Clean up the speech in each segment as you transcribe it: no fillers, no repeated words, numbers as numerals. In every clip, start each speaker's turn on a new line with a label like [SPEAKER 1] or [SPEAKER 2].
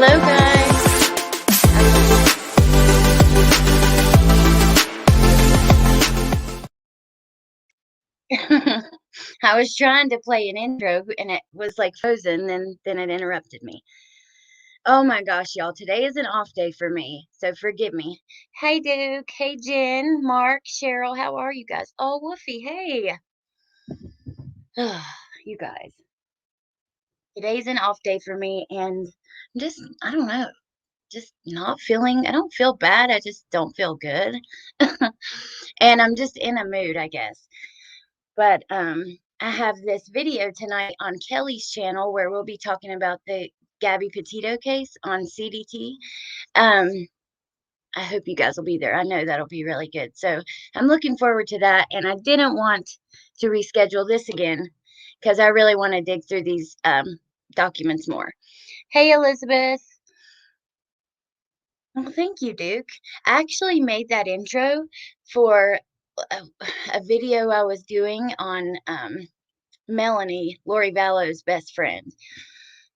[SPEAKER 1] Hello, guys. I was trying to play an intro and it was like frozen, then it interrupted me. Oh my gosh, y'all. Today is an off day for me, so forgive me. Hey, Duke. Hey, Jen, Mark, Cheryl. How are you guys? Oh, Woofy. Hey. You guys. Today's an off day for me, and I don't know, just not feeling, I don't feel bad. I just don't feel good. And I'm just in a mood, I guess. But I have this video tonight on Kelly's channel where we'll be talking about the Gabby Petito case on CDT. I hope you guys will be there. I know that'll be really good. So I'm looking forward to that. And I didn't want to reschedule this again because I really want to dig through these documents more. Hey, Elizabeth. Well, thank you, Duke. I actually made that intro for a video I was doing on Melanie, Lori Vallow's best friend.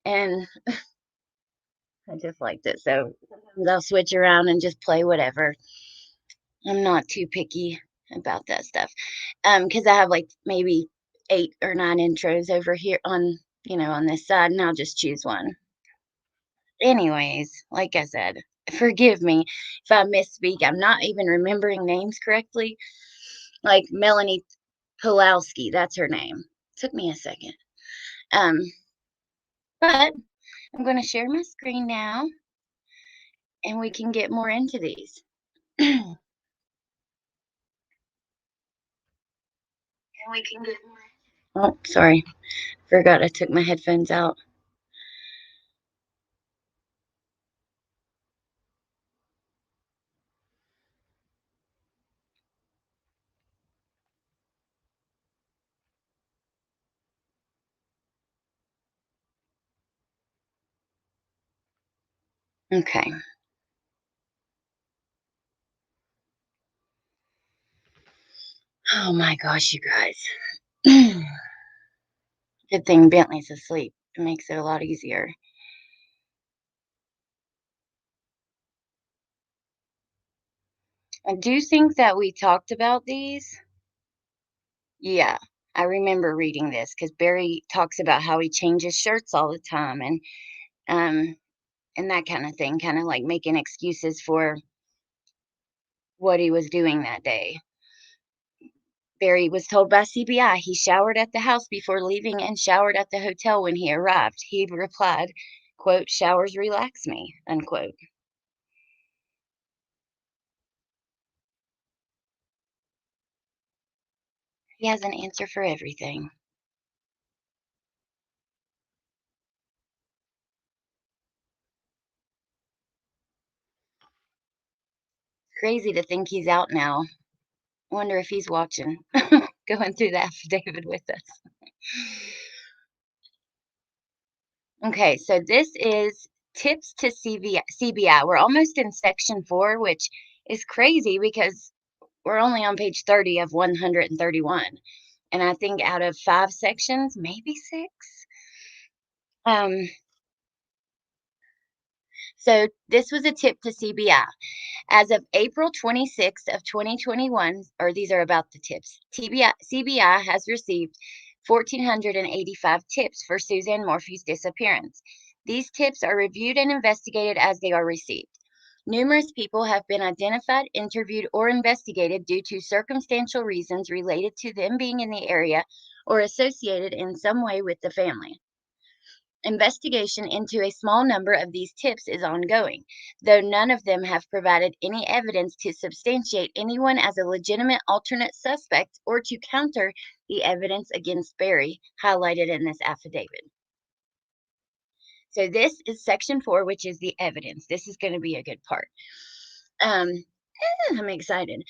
[SPEAKER 1] And I just liked it. So sometimes I'll switch around and just play whatever. I'm not too picky about that stuff. Because I have like maybe 8 or 9 intros over here on, on this side, and I'll just choose one. Anyways, like I said, forgive me if I misspeak. I'm not even remembering names correctly. Like Melanie Pulowski, that's her name. Took me a second. But I'm going to share my screen now, and we can get more into these. And we can get more. Oh, sorry. Forgot I took my headphones out. Okay. Oh my gosh, you guys. Good thing Bentley's asleep. It makes it a lot easier. I do think that we talked about these. Yeah, I remember reading this because Barry talks about how he changes shirts all the time and that kind of thing, kind of like making excuses for what he was doing that day. Barry was told by CBI he showered at the house before leaving and showered at the hotel when he arrived. He replied, quote, "Showers relax me," unquote. He has an answer for everything. Crazy to think he's out now. Wonder if he's watching, going through the affidavit with us. Okay, so this is tips to CBI. We're almost in section 4, which is crazy because we're only on page 30 of 131. And I think out of 5 sections, maybe 6. So this was a tip to CBI. As of April 26th of 2021, or these are about the tips, CBI has received 1,485 tips for Suzanne Morphew's disappearance. These tips are reviewed and investigated as they are received. Numerous people have been identified, interviewed, or investigated due to circumstantial reasons related to them being in the area or associated in some way with the family. Investigation into a small number of these tips is ongoing, though none of them have provided any evidence to substantiate anyone as a legitimate alternate suspect or to counter the evidence against Barry highlighted in this affidavit. So this is section 4, which is the evidence. This is going to be a good part. I'm excited.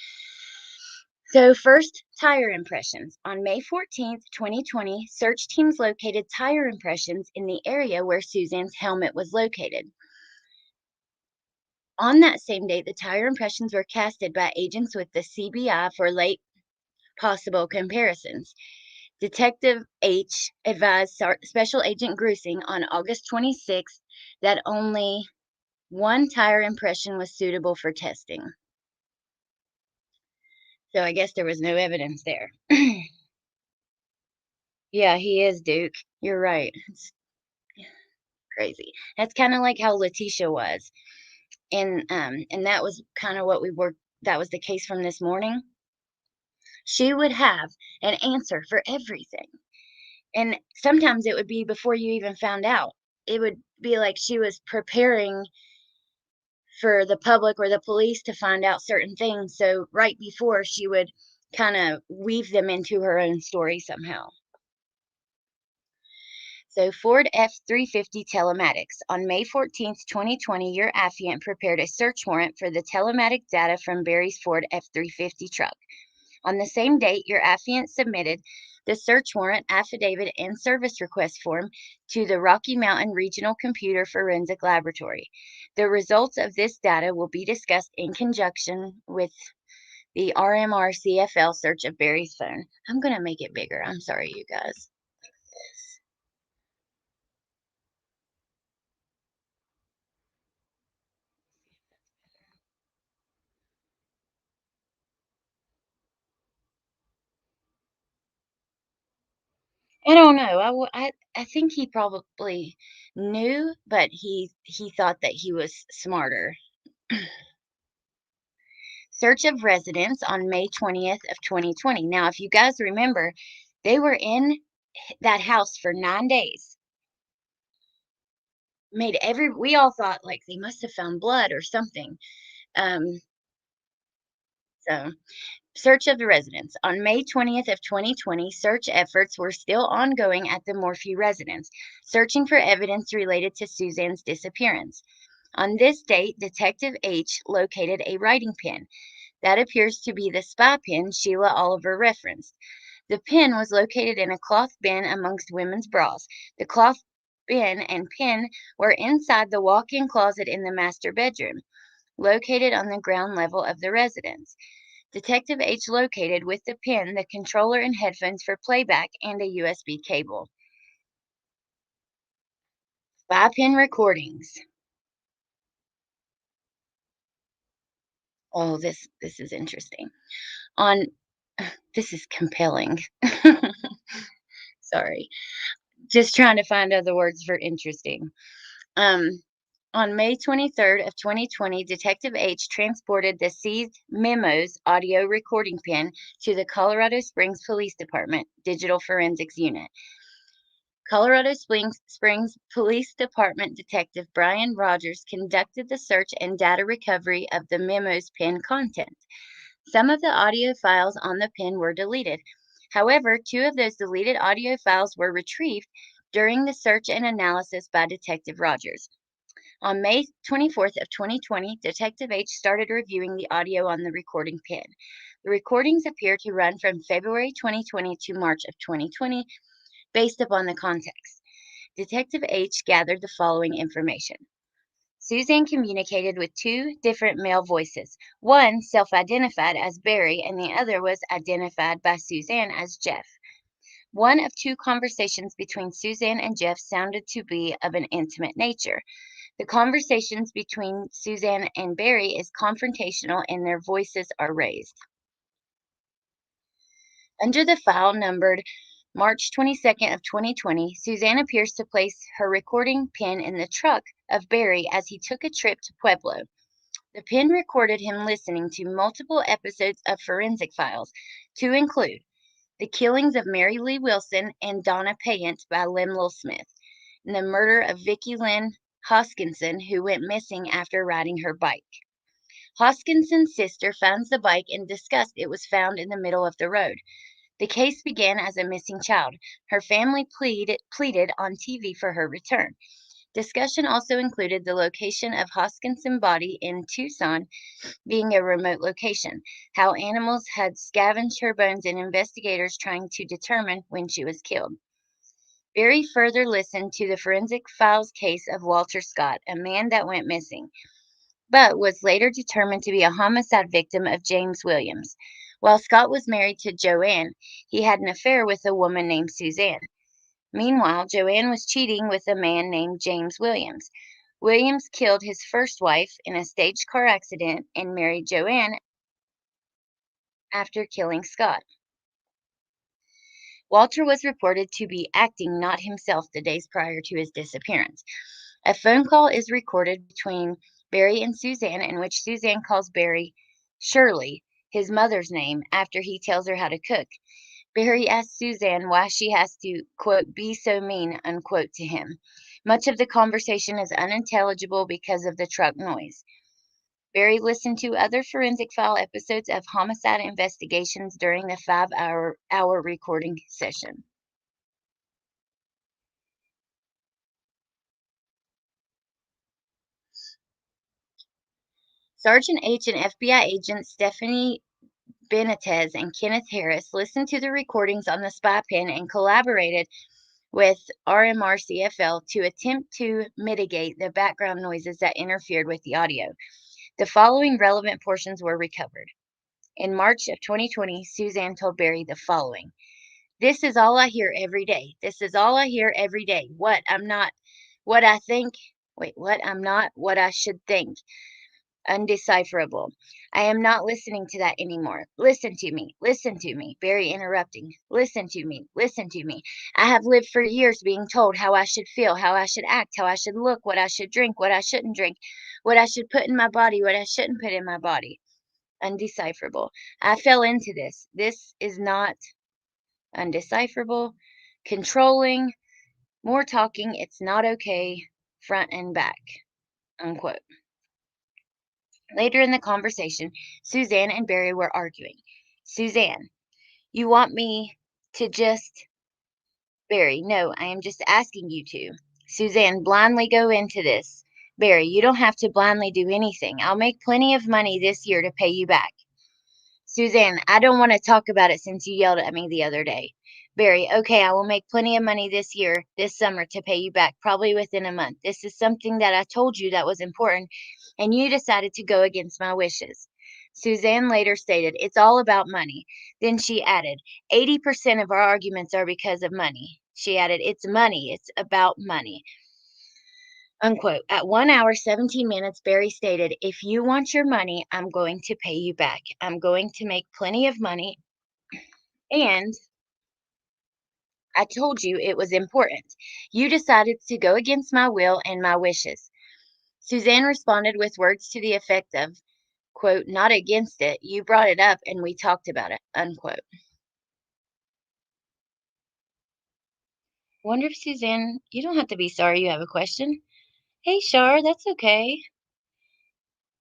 [SPEAKER 1] So first, tire impressions. On May 14th, 2020, search teams located tire impressions in the area where Suzanne's helmet was located. On that same date, the tire impressions were casted by agents with the CBI for late possible comparisons. Detective H advised Special Agent Grusing on August 26th that only one tire impression was suitable for testing. So I guess there was no evidence there. Yeah, he is Duke. You're right. It's crazy. That's kind of like how Letitia was. And that was kind of what we were that was the case from this morning. She would have an answer for everything. And sometimes it would be before you even found out. It would be like she was preparing for the public or the police to find out certain things. So right before she would kind of weave them into her own story somehow. So Ford F-350 Telematics. On May 14th, 2020, your affiant prepared a search warrant for the telematic data from Barry's Ford F-350 truck. On the same date, your affiant submitted the search warrant, affidavit, and service request form to the Rocky Mountain Regional Computer Forensic Laboratory. The results of this data will be discussed in conjunction with the RMR CFL search of Barry's phone. I'm going to make it bigger. I'm sorry, you guys. I don't know. I think he probably knew, but he thought that he was smarter. Search of residence on May 20th of 2020. Now, if you guys remember, they were in that house for 9 days. We all thought like they must have found blood or something. Um, so search of the residence. On May 20th of 2020, search efforts were still ongoing at the Morphew residence, searching for evidence related to Suzanne's disappearance. On this date, Detective H located a writing pen. That appears to be the spy pen Sheila Oliver referenced. The pen was located in a cloth bin amongst women's bras. The cloth bin and pen were inside the walk-in closet in the master bedroom, located on the ground level of the residence. Detective H located with the pen the controller and headphones for playback and a USB cable. Spy pen recordings. Oh, this is interesting. On This is compelling. Sorry. Just trying to find other words for interesting. Um, on May 23rd of 2020, Detective H transported the seized memos audio recording pen to the Colorado Springs Police Department Digital Forensics Unit. Colorado Springs Police Department Detective Brian Rogers conducted the search and data recovery of the memo's pen content. Some of the audio files on the pen were deleted. However, two of those deleted audio files were retrieved during the search and analysis by Detective Rogers. On May 24th of 2020, Detective H started reviewing the audio on the recording pen. The recordings appear to run from February 2020 to March of 2020 based upon the context. Detective H gathered the following information. Suzanne communicated with two different male voices. One self-identified as Barry and the other was identified by Suzanne as Jeff. One of two conversations between Suzanne and Jeff sounded to be of an intimate nature. The conversations between Suzanne and Barry is confrontational and their voices are raised. Under the file numbered March 22nd of 2020, Suzanne appears to place her recording pen in the truck of Barry as he took a trip to Pueblo. The pen recorded him listening to multiple episodes of forensic files, to include the killings of Mary Lee Wilson and Donna Payant by Lemlil Smith, and the murder of Vicki Lynn Hoskinson, who went missing after riding her bike. Hoskinson's sister finds the bike and discussed it was found in the middle of the road. The case began as a missing child. Her family pleaded on TV for her return. Discussion also included the location of Hoskinson's body in Tucson being a remote location, how animals had scavenged her bones, and investigators trying to determine when she was killed. Barry further listened to the forensic files case of Walter Scott, a man that went missing, but was later determined to be a homicide victim of James Williams. While Scott was married to Joanne, he had an affair with a woman named Suzanne. Meanwhile, Joanne was cheating with a man named James Williams. Williams killed his first wife in a staged car accident and married Joanne after killing Scott. Walter was reported to be acting not himself the days prior to his disappearance. A phone call is recorded between Barry and Suzanne in which Suzanne calls Barry Shirley, his mother's name, after he tells her how to cook. Barry asks Suzanne why she has to, quote, be so mean, unquote, to him. Much of the conversation is unintelligible because of the truck noise. Barry listened to other forensic file episodes of homicide investigations during the 5-hour recording session. Sergeant H and FBI agents Stephanie Benitez and Kenneth Harris listened to the recordings on the spy pen and collaborated with RMRCFL to attempt to mitigate the background noises that interfered with the audio. The following relevant portions were recovered. In March of 2020, Suzanne told Barry the following: "This is all I hear every day. This is all I hear every day. What I'm not, what I think, what I'm not, what I should think. Undecipherable. I am not listening to that anymore. Listen to me. Listen to me." Barry interrupting. "Listen to me. Listen to me. I have lived for years being told how I should feel, how I should act, how I should look, what I should drink, what I shouldn't drink, what I should put in my body, what I shouldn't put in my body." Undecipherable. I fell into this. This is not undecipherable. Controlling. More talking. It's not okay. Front and back. Unquote. Later in the conversation, Suzanne and Barry were arguing. "Suzanne, you want me to just..." Barry, "No, I am just asking you to." Suzanne, "Blindly go into this." Barry, "You don't have to blindly do anything. I'll make plenty of money this year to pay you back." Suzanne, "I don't want to talk about it since you yelled at me the other day." Barry, "Okay, I will make plenty of money this year, this summer, to pay you back, probably within a month. This is something that I told you that was important, and you decided to go against my wishes." Suzanne later stated, "It's all about money." Then she added, 80% of our arguments are because of money." She added, "It's money. It's about money." Unquote. At 1 hour, 17 minutes, Barry stated, "If you want your money, I'm going to pay you back. I'm going to make plenty of money. And I told you it was important. You decided to go against my will and my wishes." Suzanne responded with words to the effect of, quote, "Not against it. You brought it up and we talked about it." Unquote. Wonder if Suzanne, you don't have to be sorry you have a question. Hey, Shar, that's okay.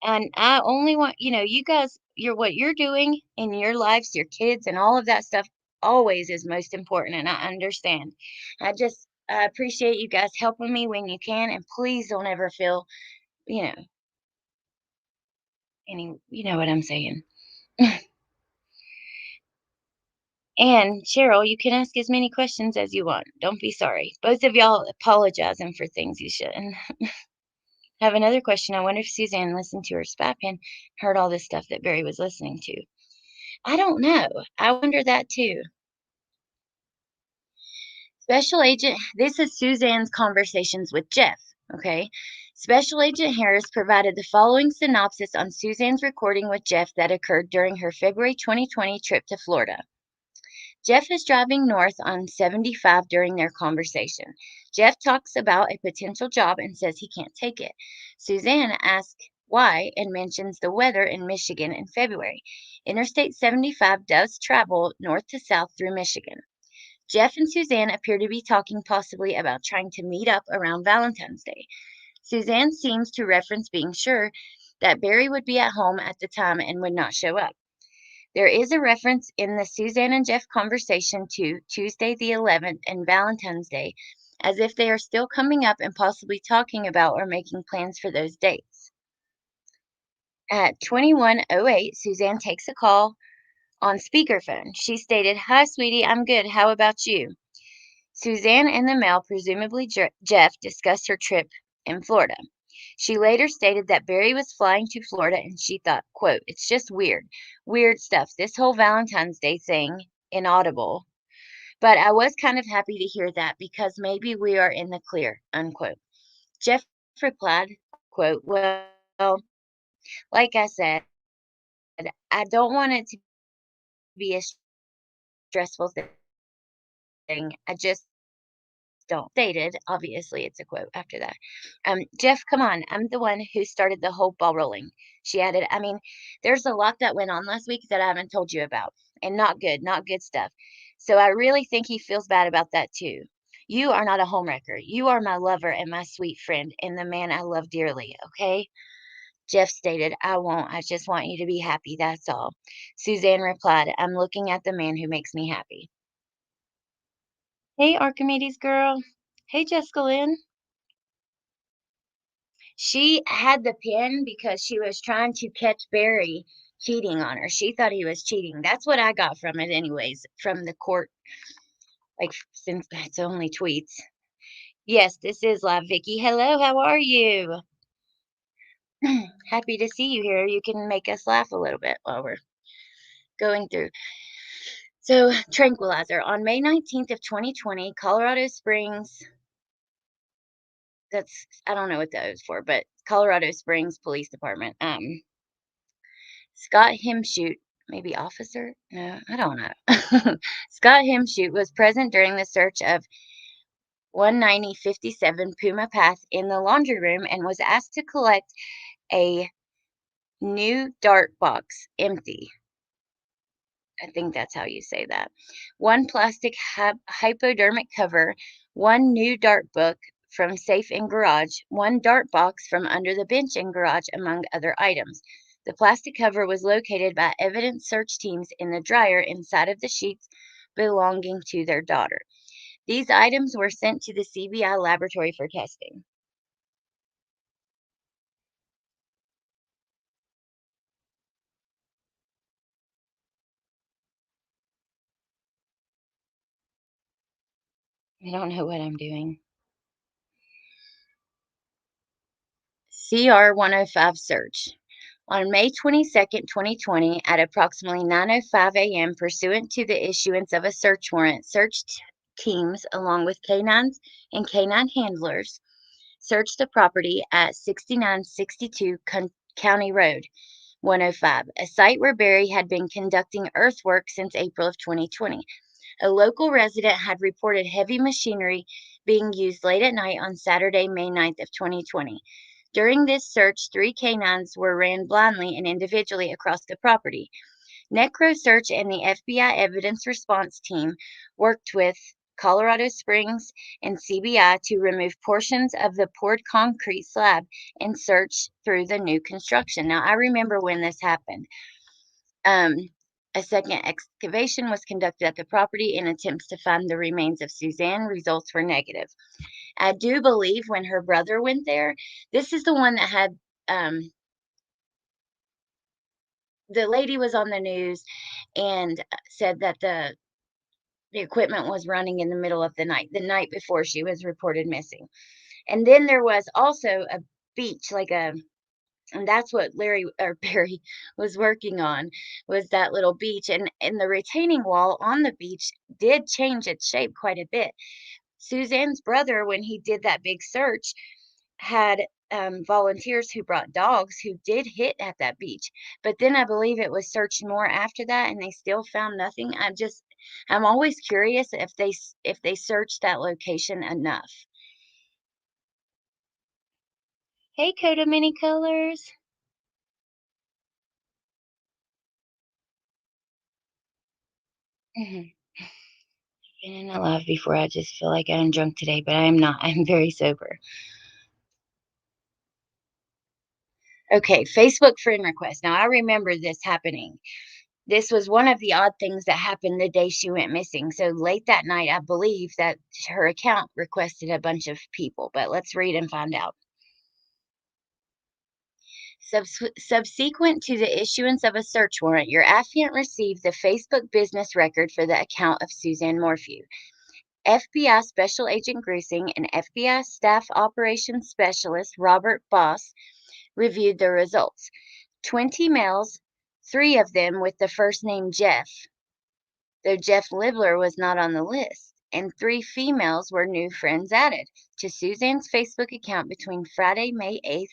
[SPEAKER 1] And I only want, you guys, what you're doing in your lives, your kids, and all of that stuff always is most important. And I understand. I appreciate you guys helping me when you can. And please don't ever feel, you know, you know what I'm saying. And Cheryl, you can ask as many questions as you want. Don't be sorry. Both of y'all apologizing for things you shouldn't. Have another question. I wonder if Suzanne listened to her spy pen, heard all this stuff that Barry was listening to. I don't know. I wonder that too. Special Agent, this is Suzanne's conversations with Jeff, okay? Special Agent Harris provided the following synopsis on Suzanne's recording with Jeff that occurred during her February 2020 trip to Florida. Jeff is driving north on 75 during their conversation. Jeff talks about a potential job and says he can't take it. Suzanne asks why and mentions the weather in Michigan in February. Interstate 75 does travel north to south through Michigan. Jeff and Suzanne appear to be talking possibly about trying to meet up around Valentine's Day. Suzanne seems to reference being sure that Barry would be at home at the time and would not show up. There is a reference in the Suzanne and Jeff conversation to Tuesday the 11th and Valentine's Day, as if they are still coming up and possibly talking about or making plans for those dates. At 21:08, Suzanne takes a call on speakerphone. She stated, "Hi, sweetie, I'm good. How about you?" Suzanne and the male, presumably Jeff, discussed her trip in Florida. She later stated that Barry was flying to Florida and she thought, quote, "It's just weird, weird stuff. This whole Valentine's Day thing, inaudible. But I was kind of happy to hear that because maybe we are in the clear," unquote. Jeff replied, quote, "Well, like I said, I don't want it to be a stressful thing. I just don't." Stated, obviously, it's a quote after that. "Jeff, come on. I'm the one who started the whole ball rolling." She added, "I mean, there's a lot that went on last week that I haven't told you about, and not good stuff. So I really think he feels bad about that too. You are not a homewrecker. You are my lover and my sweet friend and the man I love dearly, okay?" Jeff stated, "I won't. I just want you to be happy. That's all." Suzanne replied, "I'm looking at the man who makes me happy." Hey, Archimedes girl. Hey, Jessica Lynn. She had the pin because she was trying to catch Barry cheating on her. She thought he was cheating. That's what I got from it anyways, from the court, like, since it's only tweets. Yes, this is live, Vicky. Hello, how are you? Happy to see you here. You can make us laugh a little bit while we're going through. So, tranquilizer. On May 19th of 2020, Colorado Springs, that's, I don't know what that is for, but Colorado Springs Police Department, Scott Hemshoot, maybe officer? No, I don't know. Scott Hemshoot was present during the search of 19057 Puma Path in the laundry room and was asked to collect a new dart box, empty. I think that's how you say that. One plastic hypodermic cover, one new dart book from safe in garage, one dart box from under the bench in garage, among other items. The plastic cover was located by evidence search teams in the dryer inside of the sheets belonging to their daughter. These items were sent to the CBI laboratory for testing. I don't know what I'm doing. CR 105 search. On May 22nd, 2020, at approximately 9:05 a.m., pursuant to the issuance of a search warrant, teams, along with canines and canine handlers, searched the property at 6962 County Road 105, a site where Barry had been conducting earthwork since April of 2020. A local resident had reported heavy machinery being used late at night on Saturday, May 9th of 2020. During this search, 3 canines were ran blindly and individually across the property. NecroSearch and the FBI Evidence Response Team worked with Colorado Springs and CBI to remove portions of the poured concrete slab and search through the new construction. Now, I remember when this happened. Um, a second excavation was conducted at the property in attempts to find the remains of Suzanne. Results were negative. I do believe when her brother went there, this is the one that had, the lady was on the news and said that the equipment was running in the middle of the night before she was reported missing. And then there was also a beach, and that's what Larry or Barry was working on, was that little beach, and the retaining wall on the beach did change its shape quite a bit. Suzanne's brother, when he did that big search, had volunteers who brought dogs who did hit at that beach. But then I believe it was searched more after that, and they still found nothing. I'm always curious if they searched that location enough. Hey, Coda Mini Colors. Mhm. Been in a lot before. I just feel like I'm drunk today, but I am not. I'm very sober. Okay, Facebook friend request. Now I remember this happening. This was one of the odd things that happened the day she went missing. So late that night, I believe that her account requested a bunch of people, but let's read and find out. Subsequent to the issuance of a search warrant, your affiant received the Facebook business record for the account of Suzanne Morphew. FBI Special Agent Grusing and FBI Staff Operations Specialist Robert Boss reviewed the results. 20 males, 3 of them with the first name Jeff, though Jeff Libler was not on the list, and 3 females were new friends added to Suzanne's Facebook account between Friday, May 8th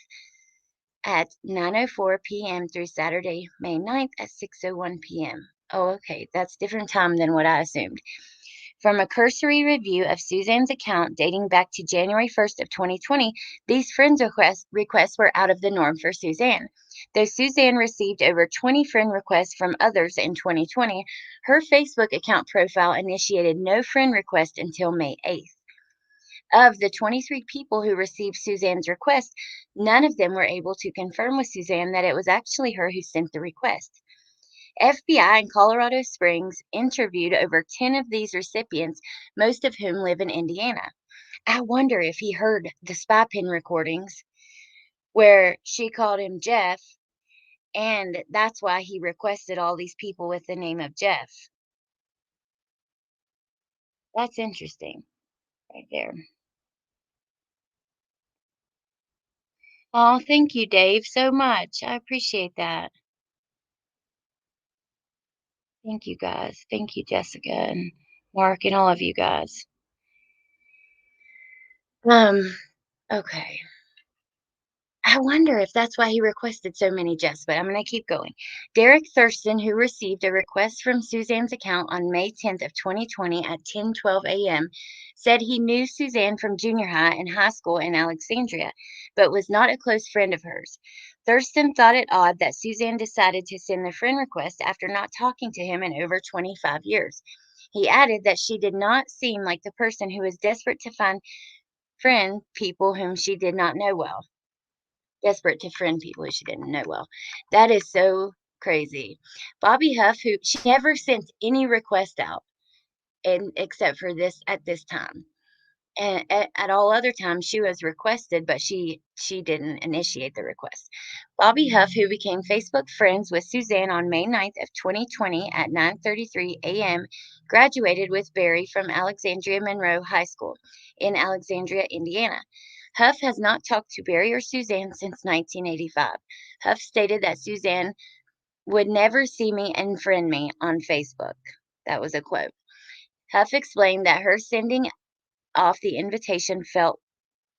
[SPEAKER 1] at 9:04 p.m. through Saturday, May 9th at 6:01 p.m. Oh, okay, that's different time than what I assumed. From a cursory review of Suzanne's account dating back to January 1st of 2020, these friends requests were out of the norm for Suzanne. Though Suzanne received over 20 friend requests from others in 2020, her Facebook account profile initiated no friend request until May 8th. Of the 23 people who received Suzanne's request, none of them were able to confirm with Suzanne that it was actually her who sent the request. FBI in Colorado Springs interviewed over 10 of these recipients, most of whom live in Indiana. I wonder if he heard the spy pen recordings where she called him Jeff, and that's why he requested all these people with the name of Jeff. That's interesting right there. Oh, thank you, Dave, so much. I appreciate that. Thank you, guys. Thank you, Jessica and Mark and all of you guys. Um, okay. I wonder if that's why he requested so many Jeffs, but I'm going to keep going. Derek Thurston, who received a request from Suzanne's account on May 10th of 2020 at 10:12 a.m., said he knew Suzanne from junior high and high school in Alexandria, but was not a close friend of hers. Thurston thought it odd that Suzanne decided to send the friend request after not talking to him in over 25 years. He added that she did not seem like the person who was desperate to find friend people whom she did not know well. Desperate to friend people who she didn't know well. That is so crazy. Bobby Huff, who she never sent any request out, and except for this at this time. And at all other times she was requested, but she didn't initiate the request. Bobby Huff, who became Facebook friends with Suzanne on May 9th of 2020 at 9:33 a.m., graduated with Barry from Alexandria Monroe High School in Alexandria, Indiana. Huff has not talked to Barry or Suzanne since 1985. Huff stated that Suzanne would never see me and friend me on Facebook. That was a quote. Huff explained that her sending off the invitation felt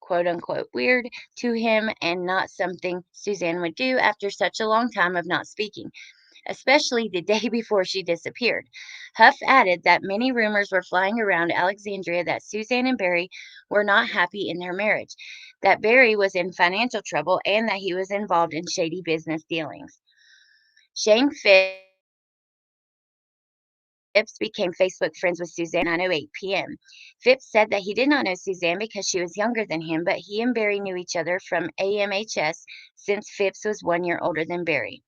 [SPEAKER 1] quote unquote weird to him and not something Suzanne would do after such a long time of not speaking, especially the day before she disappeared. Huff added that many rumors were flying around Alexandria that Suzanne and Barry were not happy in their marriage, that Barry was in financial trouble, and that he was involved in shady business dealings. Shane Phipps became Facebook friends with Suzanne at 9:08 p.m. Phipps said that he did not know Suzanne because she was younger than him, but he and Barry knew each other from AMHS since Phipps was 1 year older than Barry.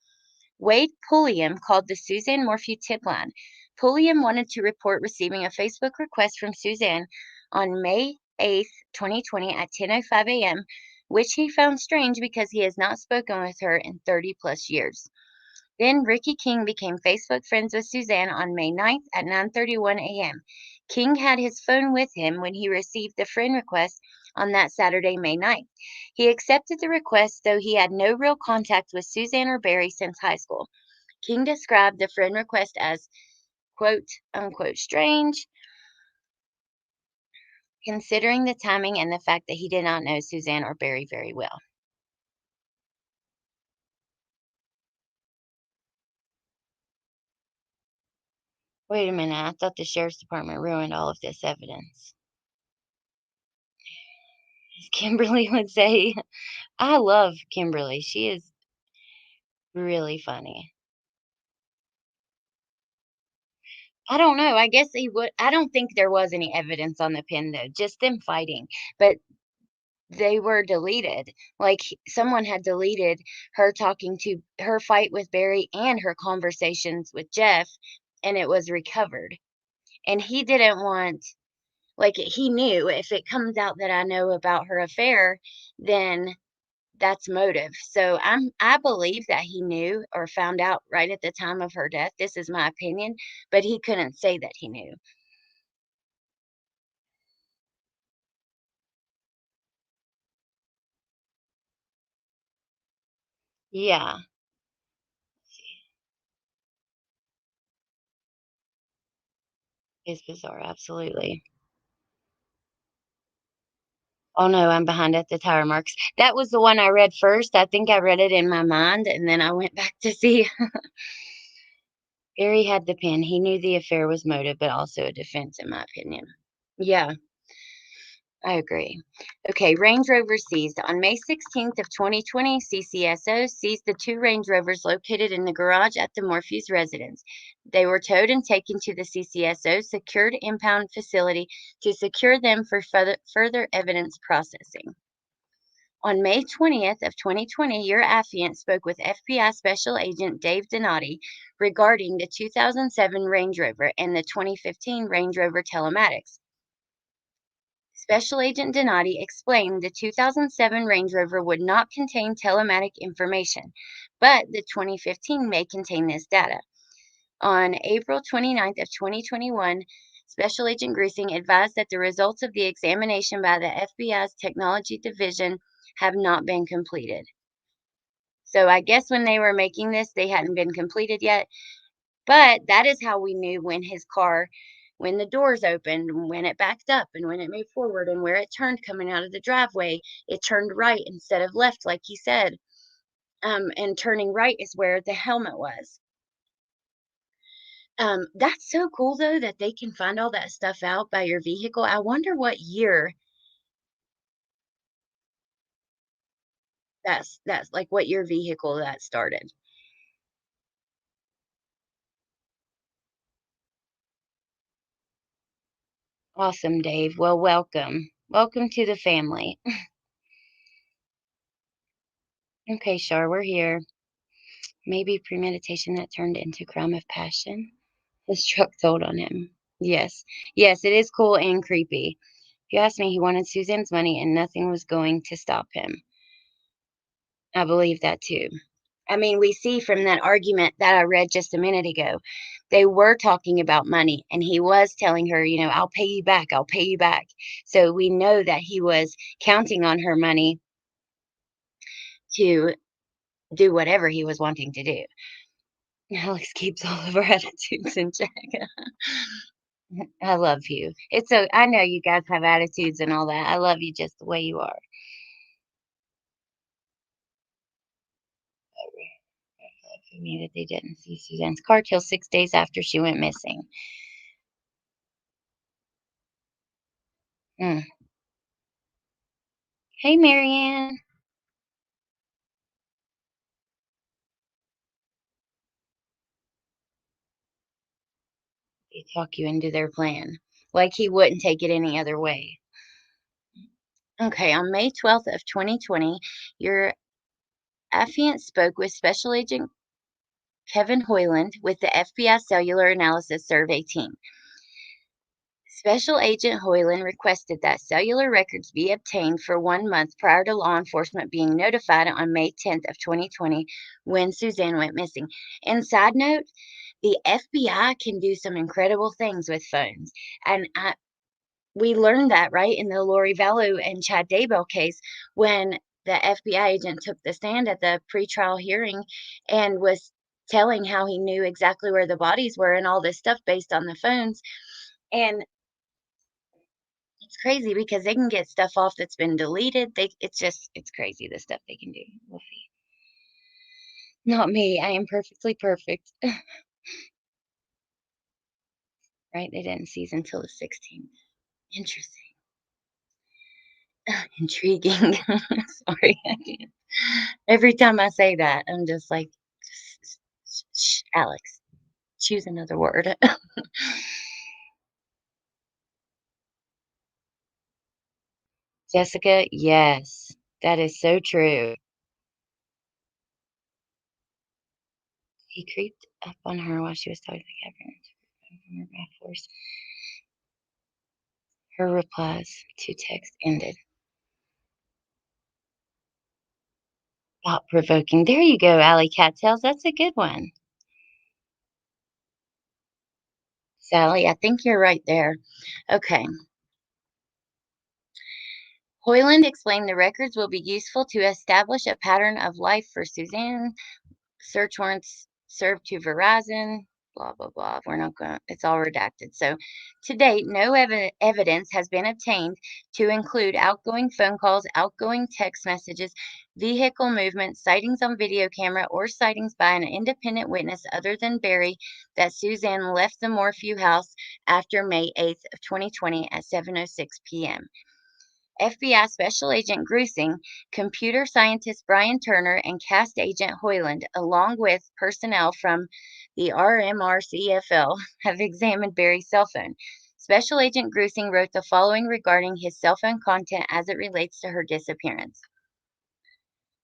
[SPEAKER 1] Wade Pulliam called the Suzanne Morphew tip line. Pulliam wanted to report receiving a Facebook request from Suzanne on May 8th, 2020 at 10:05 a.m., which he found strange because he has not spoken with her in 30 plus years. Then Ricky King became Facebook friends with Suzanne on May 9th at 9:31 a.m. King had his phone with him when he received the friend request on that Saturday, May 9th. He accepted the request, though he had no real contact with Suzanne or Barry since high school. King described the friend request as quote unquote strange, considering the timing and the fact that he did not know Suzanne or Barry very well. Wait a minute, I thought the sheriff's department ruined all of this evidence. Kimberly would say, I love Kimberly. She is really funny. I don't know. I guess he would. I don't think there was any evidence on the pen, though, just them fighting. But they were deleted. Like someone had deleted her talking to her fight with Barry and her conversations with Jeff, and it was recovered. And he didn't want, like, he knew if it comes out that I know about her affair, then that's motive. So I believe that he knew or found out right at the time of her death. This is my opinion, but he couldn't say that he knew. Yeah. It's bizarre, absolutely. Oh, no, I'm behind at the tire marks. That was the one I read first. I think I read it in my mind, and then I went back to see. Gary had the pen. He knew the affair was motive, but also a defense, in my opinion. Yeah, I agree. Okay, Range Rover seized. On May 16th of 2020, CCSO seized the two Range Rovers located in the garage at the Morphew's residence. They were towed and taken to the CCSO secured impound facility to secure them for further evidence processing. On May 20th of 2020, your affiant spoke with FBI Special Agent Dave Donati regarding the 2007 Range Rover and the 2015 Range Rover Telematics. Special Agent Donati explained the 2007 Range Rover would not contain telematic information, but the 2015 may contain this data. On April 29th of 2021, Special Agent Grusing advised that the results of the examination by the FBI's Technology Division have not been completed. So I guess when they were making this, they hadn't been completed yet. But that is how we knew when the doors opened, and when it backed up, and when it moved forward, and where it turned coming out of the driveway. It turned right instead of left, like you said. And turning right is where the helmet was. That's so cool though that they can find all that stuff out by your vehicle. I wonder what year that's like what your vehicle that started. Awesome, Dave. Well, welcome. Welcome to the family. Okay, Shar, we're here. Maybe premeditation that turned into crime of passion. His truck told on him. Yes. Yes, it is cool and creepy. If you ask me, he wanted Suzanne's money and nothing was going to stop him. I believe that too. I mean, we see from that argument that I read just a minute ago, they were talking about money, and he was telling her, I'll pay you back, I'll pay you back. So we know that he was counting on her money to do whatever he was wanting to do. Alex keeps all of our attitudes in check. I love you. I know you guys have attitudes and all that. I love you just the way you are. For me that they didn't see Suzanne's car till 6 days after she went missing. Mm. Hey, Marianne. They talk you into their plan, like he wouldn't take it any other way. Okay, on May 12th of 2020, your affiant spoke with Special Agent Kevin Hoyland with the FBI Cellular Analysis Survey team. Special Agent Hoyland requested that cellular records be obtained for 1 month prior to law enforcement being notified on May 10th of 2020 when Suzanne went missing. And side note, the FBI can do some incredible things with phones. And we learned that, right, in the Lori Vallow and Chad Daybell case when the FBI agent took the stand at the pretrial hearing and was telling how he knew exactly where the bodies were and all this stuff based on the phones. And it's crazy because they can get stuff off that's been deleted. It's crazy the stuff they can do. Wolfie. Not me. I am perfectly perfect. Right? They didn't seize until the 16th. Interesting. Intriguing. Sorry. I can't. Every time I say that, I'm just like, shh, Alex, choose another word. Jessica, yes, that is so true. He creeped up on her while she was talking to the captain from her back force. Her replies to text ended. Thought provoking. There you go, Alley Cattails. That's a good one. Sally, I think you're right there. Okay. Hoyland explained the records will be useful to establish a pattern of life for Suzanne. Search warrants served to Verizon, blah, blah, blah. We're not going to, it's all redacted. So to date, no evidence has been obtained to include outgoing phone calls, outgoing text messages, vehicle movement, sightings on video camera, or sightings by an independent witness other than Barry that Suzanne left the Morphew house after May 8th of 2020 at 7:06 p.m. FBI Special Agent Grusing, computer scientist Brian Turner, and cast agent Hoyland, along with personnel from the RMRCFL, have examined Barry's cell phone. Special Agent Grusing wrote the following regarding his cell phone content as it relates to her disappearance.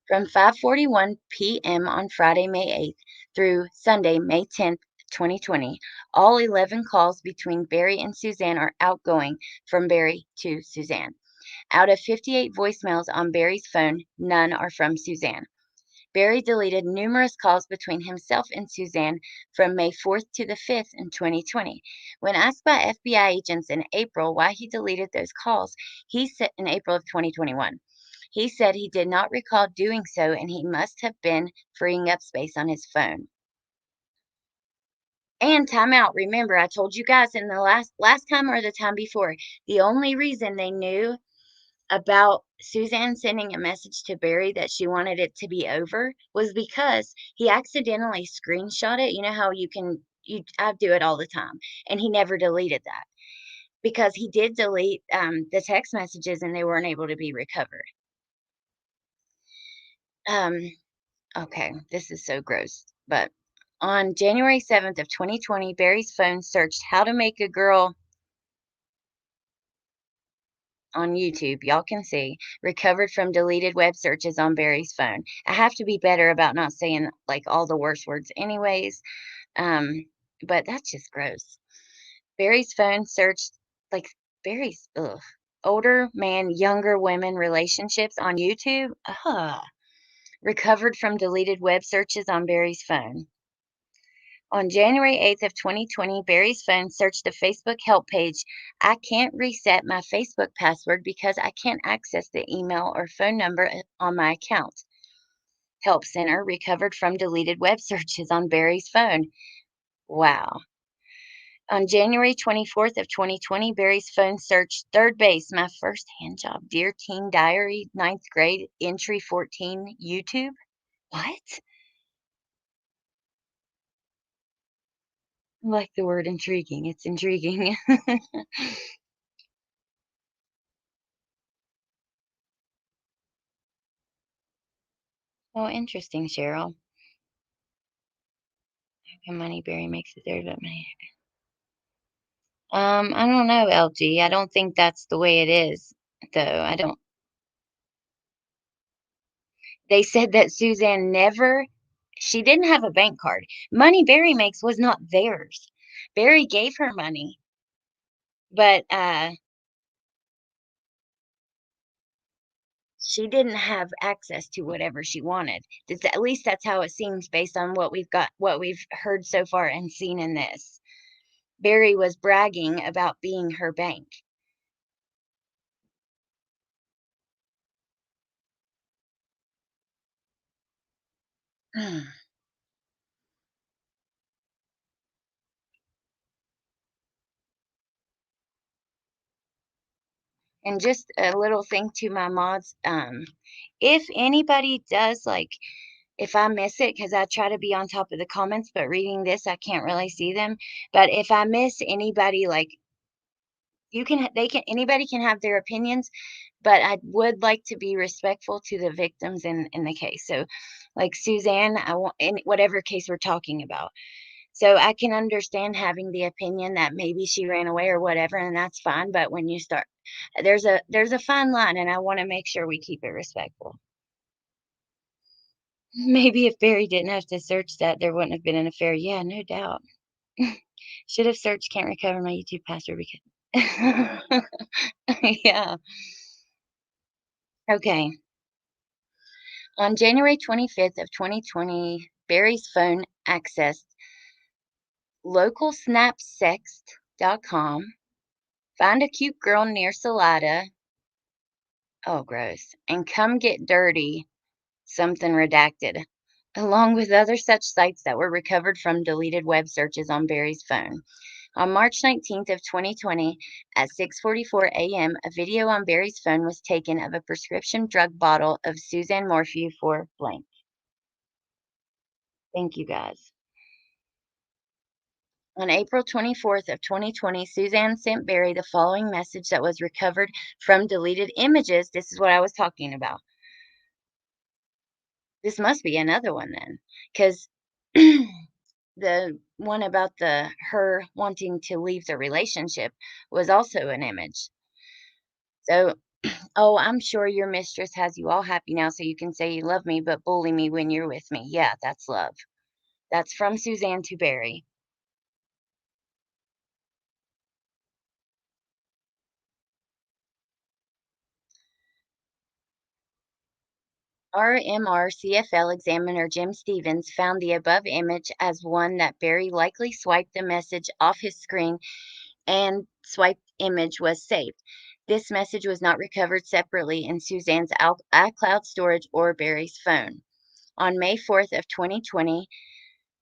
[SPEAKER 1] From 5:41 p.m. on Friday, May 8th through Sunday, May 10th, 2020, all 11 calls between Barry and Suzanne are outgoing from Barry to Suzanne. Out of 58 voicemails on Barry's phone, none are from Suzanne. Barry deleted numerous calls between himself and Suzanne from May 4th to the 5th in 2020. When asked by FBI agents in April why he deleted those calls, he said in April of 2021, he said he did not recall doing so and he must have been freeing up space on his phone. And time out. Remember, I told you guys in the last time or the time before, the only reason they knew about Suzanne sending a message to Barry that she wanted it to be over was because he accidentally screenshot it. You know how I do it all the time, and he never deleted that because he did delete the text messages and they weren't able to be recovered. Um, okay, this is so gross, but on January 7th of 2020, Barry's phone searched how to make a girl on YouTube, y'all can see, recovered from deleted web searches on Barry's phone. I have to be better about not saying like all the worst words anyways. But that's just gross. Barry's phone searched like Barry's older man, younger women relationships on YouTube. Recovered from deleted web searches on Barry's phone. On January 8th of 2020, Barry's phone searched the Facebook help page. I can't reset my Facebook password because I can't access the email or phone number on my account. Help Center recovered from deleted web searches on Barry's phone. Wow. On January 24th of 2020, Barry's phone searched third base, my first hand job, Dear Teen Diary, 9th grade, entry 14, YouTube. What? I like the word intriguing. It's intriguing. Oh, interesting, Cheryl. How money Barry makes a third of money. I don't know, LG. I don't think that's the way it is, though. I don't. They said that Suzanne she didn't have a bank card. Money Barry makes was not theirs. Barry gave her money, but she didn't have access to whatever she wanted. At least that's how it seems based on what we've heard so far and seen in this. Barry was bragging about being her bank. And just a little thing to my mods, if anybody does like if I miss it, because I try to be on top of the comments, but reading this, I can't really see them. But if I miss anybody, like anybody can have their opinions, but I would like to be respectful to the victims in the case. So, like Suzanne, I want in whatever case we're talking about. So I can understand having the opinion that maybe she ran away or whatever, and that's fine. But when you start, there's a fine line, and I want to make sure we keep it respectful. Maybe if Barry didn't have to search that, there wouldn't have been an affair. Yeah, no doubt. Should have searched can't recover my YouTube password because yeah. Okay. On January 25th of 2020, Barry's phone accessed localsnapsext.com, find a cute girl near Salida. Oh, gross. And Come Get Dirty, something redacted, along with other such sites that were recovered from deleted web searches on Barry's phone. On March 19th of 2020 at 6:44 a.m., a video on Barry's phone was taken of a prescription drug bottle of Suzanne Morphew for blank. Thank you guys. On April 24th of 2020, Suzanne sent Barry the following message that was recovered from deleted images. This is what I was talking about. This must be another one then, because the one about her wanting to leave the relationship was also an image. So, oh, I'm sure your mistress has you all happy now so you can say you love me, but bully me when you're with me. Yeah, that's love. That's from Suzanne to Barry. RMR CFL examiner Jim Stevens found the above image as one that Barry likely swiped the message off his screen and swiped image was saved. This message was not recovered separately in Suzanne's iCloud storage or Barry's phone. On May 4th of 2020,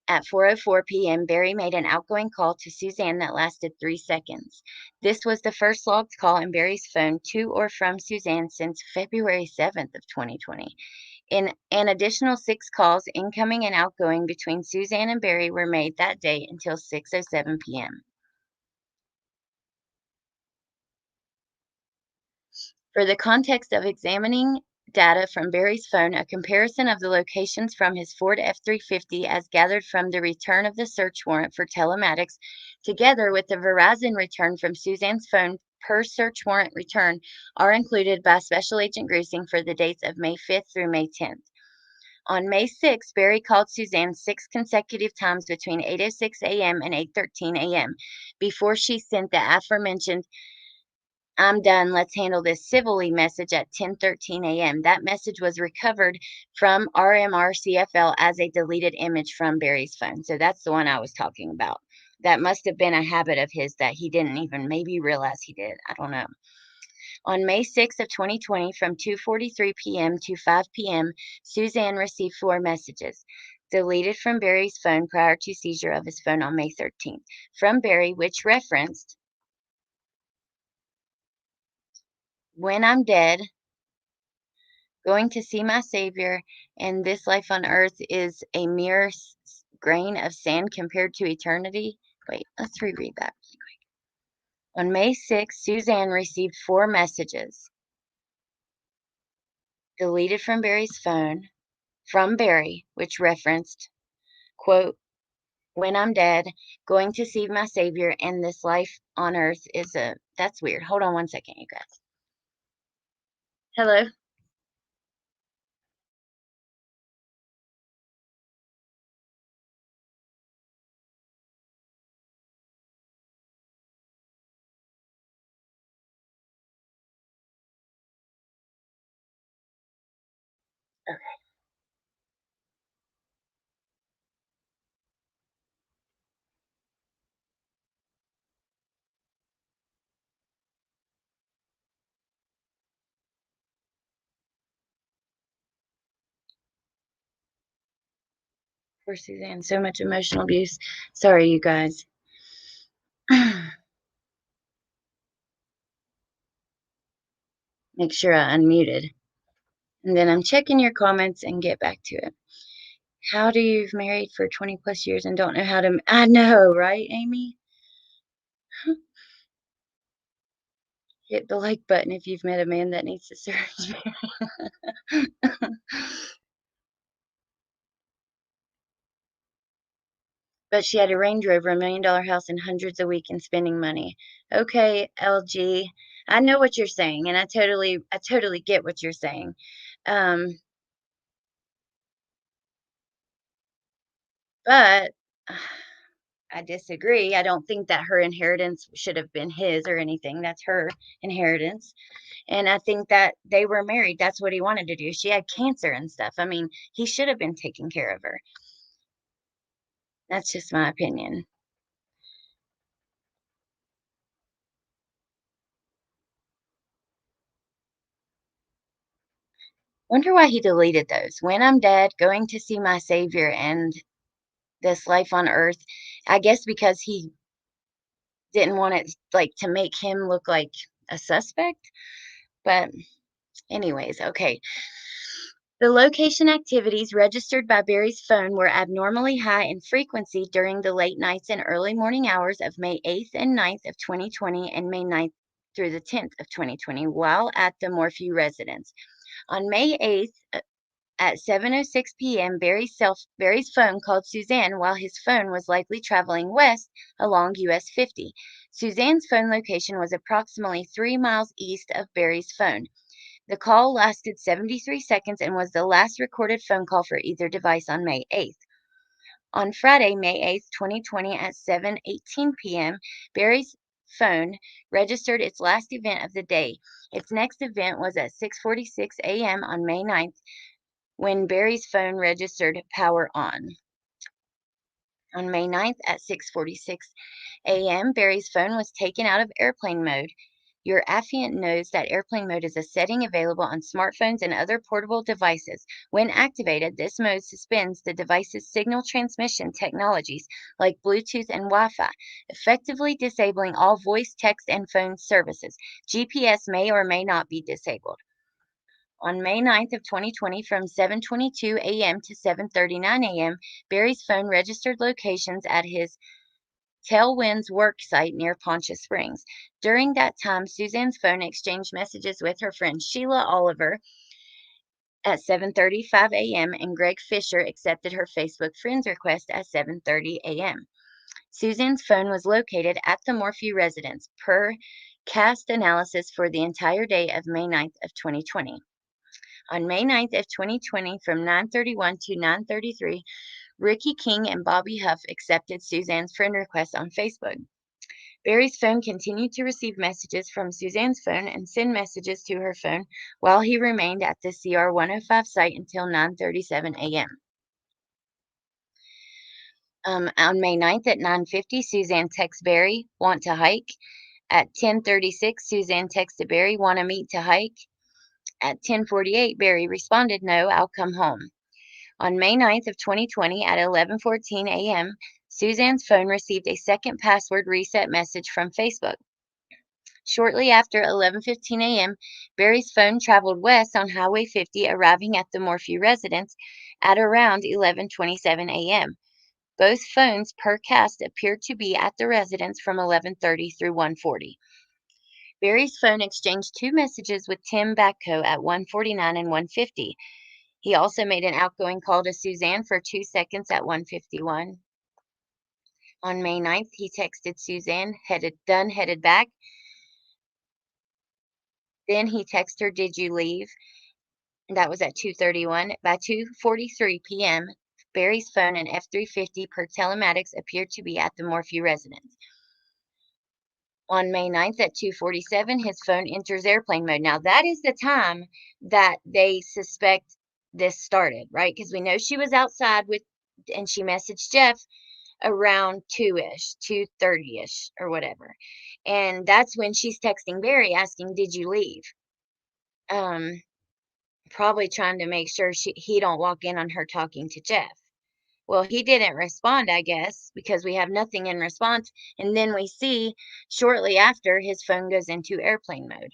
[SPEAKER 1] at 4:04 p.m., Barry made an outgoing call to Suzanne that lasted 3 seconds. This was the first logged call in Barry's phone to or from Suzanne since February 7th of 2020. In an additional 6 calls, incoming and outgoing, between Suzanne and Barry were made that day until 6:07 p.m. For the context of examining data from Barry's phone, a comparison of the locations from his Ford F-350 as gathered from the return of the search warrant for Telematics, together with the Verizon return from Suzanne's phone per search warrant return, are included by Special Agent Greasing for the dates of May 5th through May 10th. On May 6th, Barry called Suzanne 6 consecutive times between 8:06 a.m. and 8:13 a.m. before she sent the aforementioned "I'm done, let's handle this civilly" message at 10:13 a.m. That message was recovered from RMR CFL as a deleted image from Barry's phone. So that's the one I was talking about. That must have been a habit of his that he didn't even maybe realize he did. I don't know. On May 6th of 2020, from 2:43 p.m. to 5 p.m., Suzanne received 4 messages deleted from Barry's phone prior to seizure of his phone on May 13th from Barry, which referenced, "When I'm dead, going to see my Savior, and this life on earth is a mere grain of sand compared to eternity." Wait, let's reread that. On May 6th, Suzanne received 4 messages deleted from Barry's phone from Barry, which referenced, quote, "When I'm dead, going to see my Savior, and this life on earth is a..." That's weird. Hold on one second, you guys. Hello? Okay. Poor Suzanne. So much emotional abuse. Sorry, you guys. Make sure I unmuted. And then I'm checking your comments and get back to it. How do you've married for 20 plus years and don't know how to... I know, right, Amy? Hit the like button if you've met a man that needs to search. But she had a Range Rover, $1 million house, and hundreds a week and spending money. Okay, LG, I know what you're saying, and I totally get what you're saying. But I disagree. I don't think that her inheritance should have been his or anything. That's her inheritance. And I think that they were married. That's what he wanted to do. She had cancer and stuff. I mean, he should have been taking care of her. That's just my opinion. Wonder why he deleted those. When I'm dead, going to see my savior and this life on earth. I guess because he didn't want it like to make him look like a suspect. But anyways, okay. The location activities registered by Barry's phone were abnormally high in frequency during the late nights and early morning hours of May 8th and 9th of 2020 and May 9th through the 10th of 2020 while at the Morphew residence. On May 8th at 7:06 p.m., Barry's phone called Suzanne while his phone was likely traveling west along US 50. Suzanne's phone location was approximately 3 miles east of Barry's phone. The call lasted 73 seconds and was the last recorded phone call for either device on May 8th. On Friday, May 8th, 2020 at 7:18 p.m., Barry's phone registered its last event of the day. Its next event was at 6:46 a.m. on May 9th when Barry's phone registered power on. On May 9th at 6:46 a.m., Barry's phone was taken out of airplane mode. Your affiant knows that airplane mode is a setting available on smartphones and other portable devices. When activated, this mode suspends the device's signal transmission technologies like Bluetooth and Wi-Fi, effectively disabling all voice, text, and phone services. GPS may or may not be disabled. On May 9th of 2020 from 7:22 a.m. to 7:39 a.m., Barry's phone registered locations at his Tailwind's work site near Poncha Springs. During that time, Suzanne's phone exchanged messages with her friend Sheila Oliver at 7:35 a.m. and Greg Fisher accepted her Facebook friends request at 7:30 a.m. Suzanne's phone was located at the Morphew residence per cast analysis for the entire day of May 9th of 2020. On May 9th of 2020 from 9:31 to 9:33, Ricky King and Bobby Huff accepted Suzanne's friend request on Facebook. Barry's phone continued to receive messages from Suzanne's phone and send messages to her phone while he remained at the CR 105 site until 9:37 a.m. On May 9th at 9:50, Suzanne texts Barry, want to hike. At 10:36, Suzanne texted Barry, want to meet to hike. At 10:48, Barry responded, no, I'll come home. On May 9th of 2020 at 11:14 a.m., Suzanne's phone received a second password reset message from Facebook. Shortly after 11:15 a.m., Barry's phone traveled west on Highway 50, arriving at the Morphew residence at around 11:27 a.m. Both phones per cast appeared to be at the residence from 11:30 through 1:40. Barry's phone exchanged two messages with Tim Batco at 1:49 and 1:50. He also made an outgoing call to Suzanne for 2 seconds at 1:51. On May 9th, he texted Suzanne, headed back. Then he texted her, did you leave? That was at 2:31. By 2:43 p.m., Barry's phone and F-350 per Telematics appeared to be at the Morphew residence. On May 9th at 2:47, his phone enters airplane mode. Now, that is the time that they suspect this started, right? Because we know she was outside and she messaged Jeff around 2-ish, 2:30-ish or whatever. And that's when she's texting Barry asking, did you leave? Probably trying to make sure he don't walk in on her talking to Jeff. Well, he didn't respond, I guess, because we have nothing in response. And then we see shortly after his phone goes into airplane mode.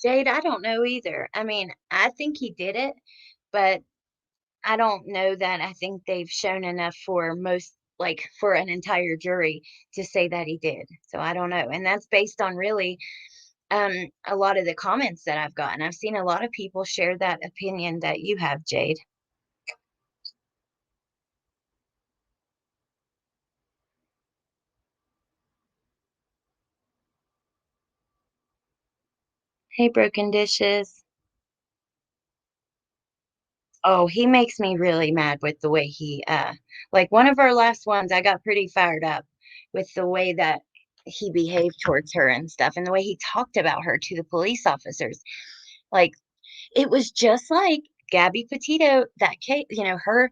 [SPEAKER 1] Jade, I don't know either. I mean, I think he did it, but I don't know that I think they've shown enough for like for an entire jury to say that he did. So I don't know. And that's based on really a lot of the comments that I've gotten. I've seen a lot of people share that opinion that you have, Jade. Hey, broken dishes. Oh, he makes me really mad with the way like one of our last ones, I got pretty fired up with the way that he behaved towards her and stuff and the way he talked about her to the police officers. Like it was just like Gabby Petito, that Kate, her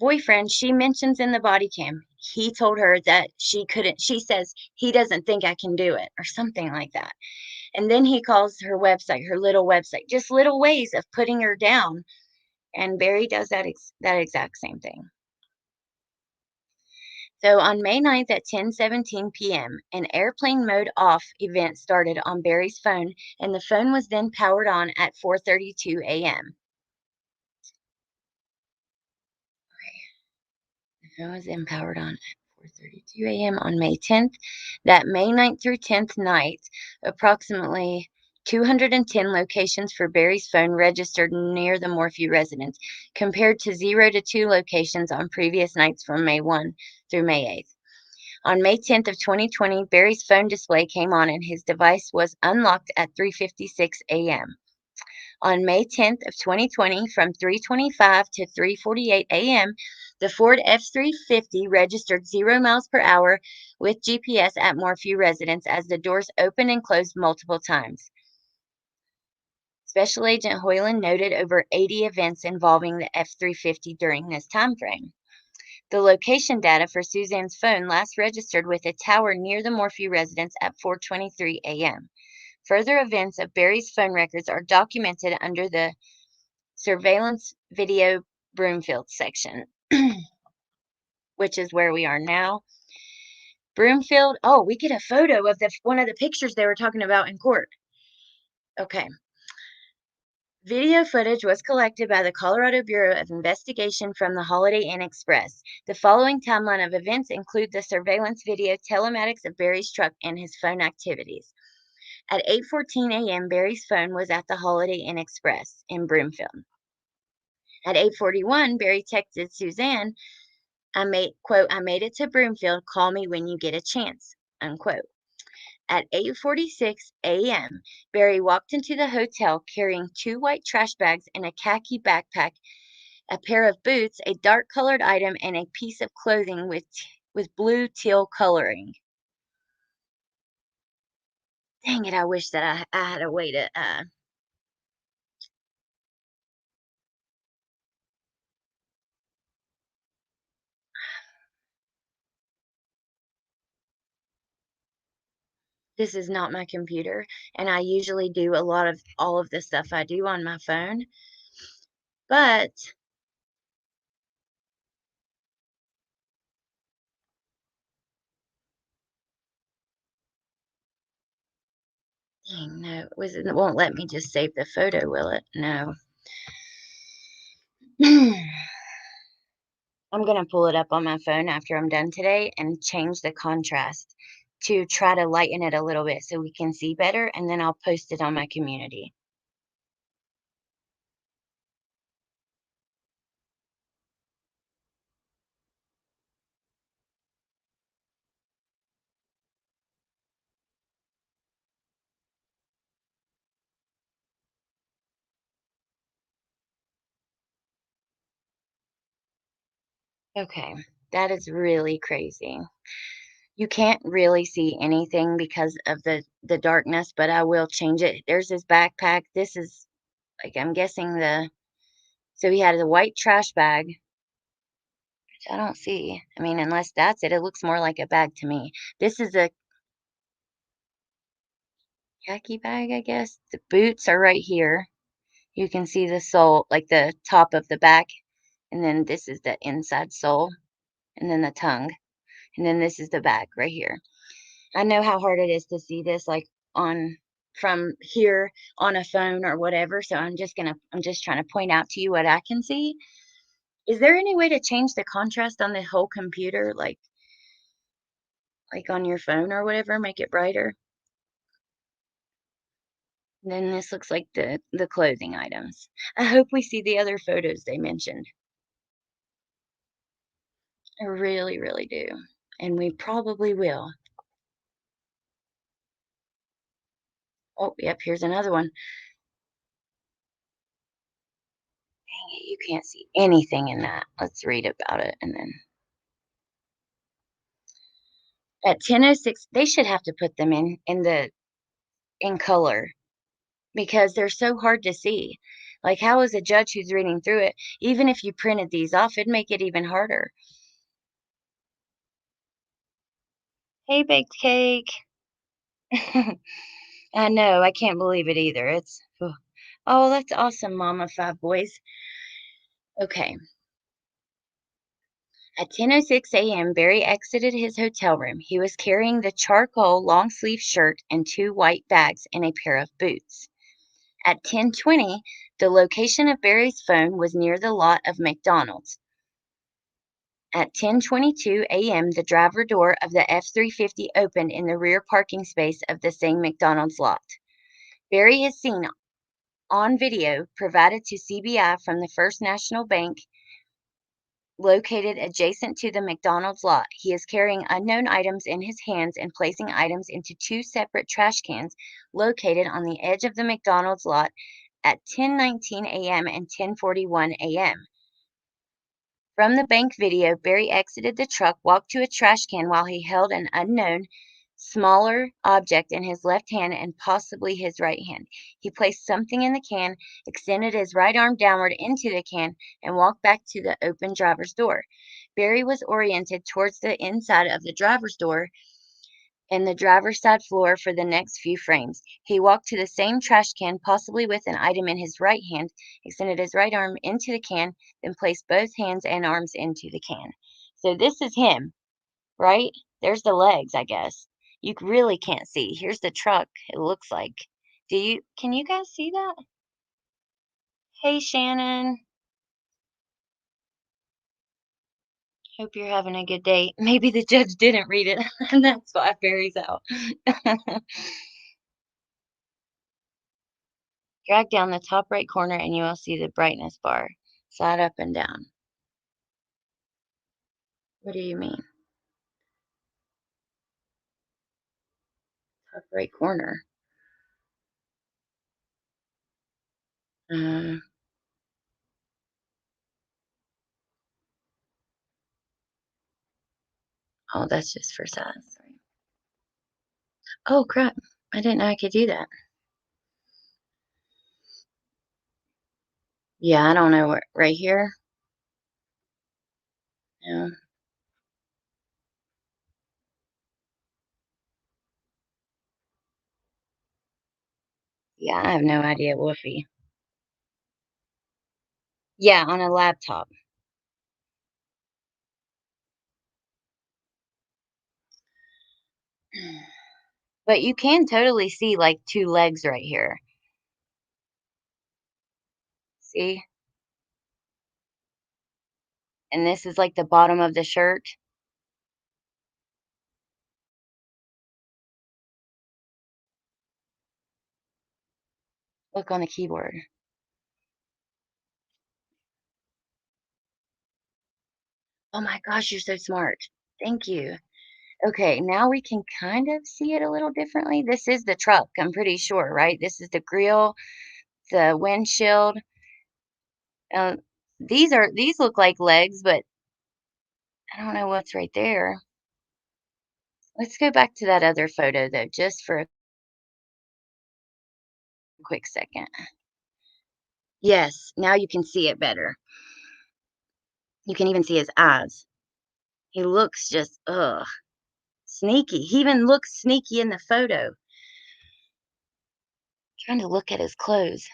[SPEAKER 1] boyfriend, she mentions in the body cam, he told her that she couldn't, she says, he doesn't think I can do it, or something like that. And then he calls her website, her little website, just little ways of putting her down. And Barry does that exact same thing. So on May 9th at 10:17 p.m., an airplane mode off event started on Barry's phone, and the phone was then powered on at 4:32 a.m. The phone was then powered on at 4:32 a.m. on May 10th. That May 9th through 10th night, approximately 210 locations for Barry's phone registered near the Morphew residence, compared to 0 to 2 locations on previous nights from May 1 through May 8th. On May 10th of 2020, Barry's phone display came on and his device was unlocked at 3:56 a.m. On May 10th of 2020, from 3:25 to 3:48 a.m., the Ford F-350 registered 0 miles per hour with GPS at Morphew residence as the doors opened and closed multiple times. Special Agent Hoyland noted over 80 events involving the F-350 during this time frame. The location data for Suzanne's phone last registered with a tower near the Morphew residence at 4:23 a.m. Further events of Barry's phone records are documented under the Surveillance Video Broomfield section, which is where we are now. Broomfield, oh, we get a photo of one of the pictures they were talking about in court. Okay. Video footage was collected by the Colorado Bureau of Investigation from the Holiday Inn Express. The following timeline of events include the surveillance video telematics of Barry's truck and his phone activities. At 8:14 a.m., Barry's phone was at the Holiday Inn Express in Broomfield. At 8:41, Barry texted Suzanne, I made it to Broomfield. Call me when you get a chance, unquote. At 8:46 a.m., Barry walked into the hotel carrying 2 white trash bags and a khaki backpack, a pair of boots, a dark-colored item, and a piece of clothing with blue teal coloring. Dang it, I wish that I had a way to, this is not my computer, and I usually do a lot of all of the stuff I do on my phone, but dang, no, it won't let me just save the photo, will it? No. I'm gonna pull it up on my phone after I'm done today and change the contrast to try to lighten it a little bit so we can see better, and then I'll post it on my community. Okay, that is really crazy. You can't really see anything because of the darkness, but I will change it. There's his backpack. This is, like, I'm guessing so he had a white trash bag, which I don't see. I mean, unless that's it, it looks more like a bag to me. This is a khaki bag, I guess. The boots are right here. You can see the sole, like the top of the back, and then this is the inside sole, and then the tongue, and then this is the back right here. I know how hard it is to see this, like, on from here on a phone or whatever, so I'm just trying to point out to you what I can see. Is there any way to change the contrast on the whole computer, like on your phone or whatever, make it brighter? And then this looks like the clothing items. I hope we see the other photos they mentioned. I really, really do, and we probably will. Oh, yep, here's another one. Dang it, you can't see anything in that. Let's read about it, and then at 10:06, they should have to put them in color because they're so hard to see. Like, how is a judge who's reading through it, even if you printed these off, it'd make it even harder. Hey, baked cake. I know, I can't believe it either. It's ugh. Oh, that's awesome, mama 5 boys. Okay. At 10:06 a.m., Barry exited his hotel room. He was carrying the charcoal long sleeve shirt and 2 white bags and a pair of boots. At 10:20, the location of Barry's phone was near the lot of McDonald's. At 10:22 a.m., the driver door of the F-350 opened in the rear parking space of the same McDonald's lot. Barry is seen on video provided to CBI from the First National Bank located adjacent to the McDonald's lot. He is carrying unknown items in his hands and placing items into 2 separate trash cans located on the edge of the McDonald's lot at 10:19 a.m. and 10:41 a.m. From the bank video, Barry exited the truck, walked to a trash can while he held an unknown, smaller object in his left hand and possibly his right hand. He placed something in the can, extended his right arm downward into the can, and walked back to the open driver's door. Barry was oriented towards the inside of the driver's door and the driver's side floor for the next few frames. He walked to the same trash can, possibly with an item in his right hand, extended his right arm into the can, then placed both hands and arms into the can. So this is him, right? There's the legs, I guess. You really can't see. Here's the truck, it looks like. Can you guys see that? Hey, Shannon. Hope you're having a good day. Maybe the judge didn't read it, and that's why Barry's out. Drag down the top right corner and you will see the brightness bar. Slide up and down. What do you mean? Top right corner. Um, oh, that's just for size. Sorry. Oh, crap. I didn't know I could do that. Yeah, I don't know where. Right here? Yeah. Yeah, I have no idea, Woofy. Yeah, on a laptop. But you can totally see like 2 legs right here. See? And this is like the bottom of the shirt. Look on the keyboard. Oh my gosh, you're so smart. Thank you. Okay, now we can kind of see it a little differently. This is the truck, I'm pretty sure, right? This is the grill, the windshield. Uh, these look like legs, but I don't know what's right there. Let's go back to that other photo though, just for a quick second. Yes, now you can see it better. You can even see his eyes. He looks just sneaky. He even looks sneaky in the photo. Trying to look at his clothes.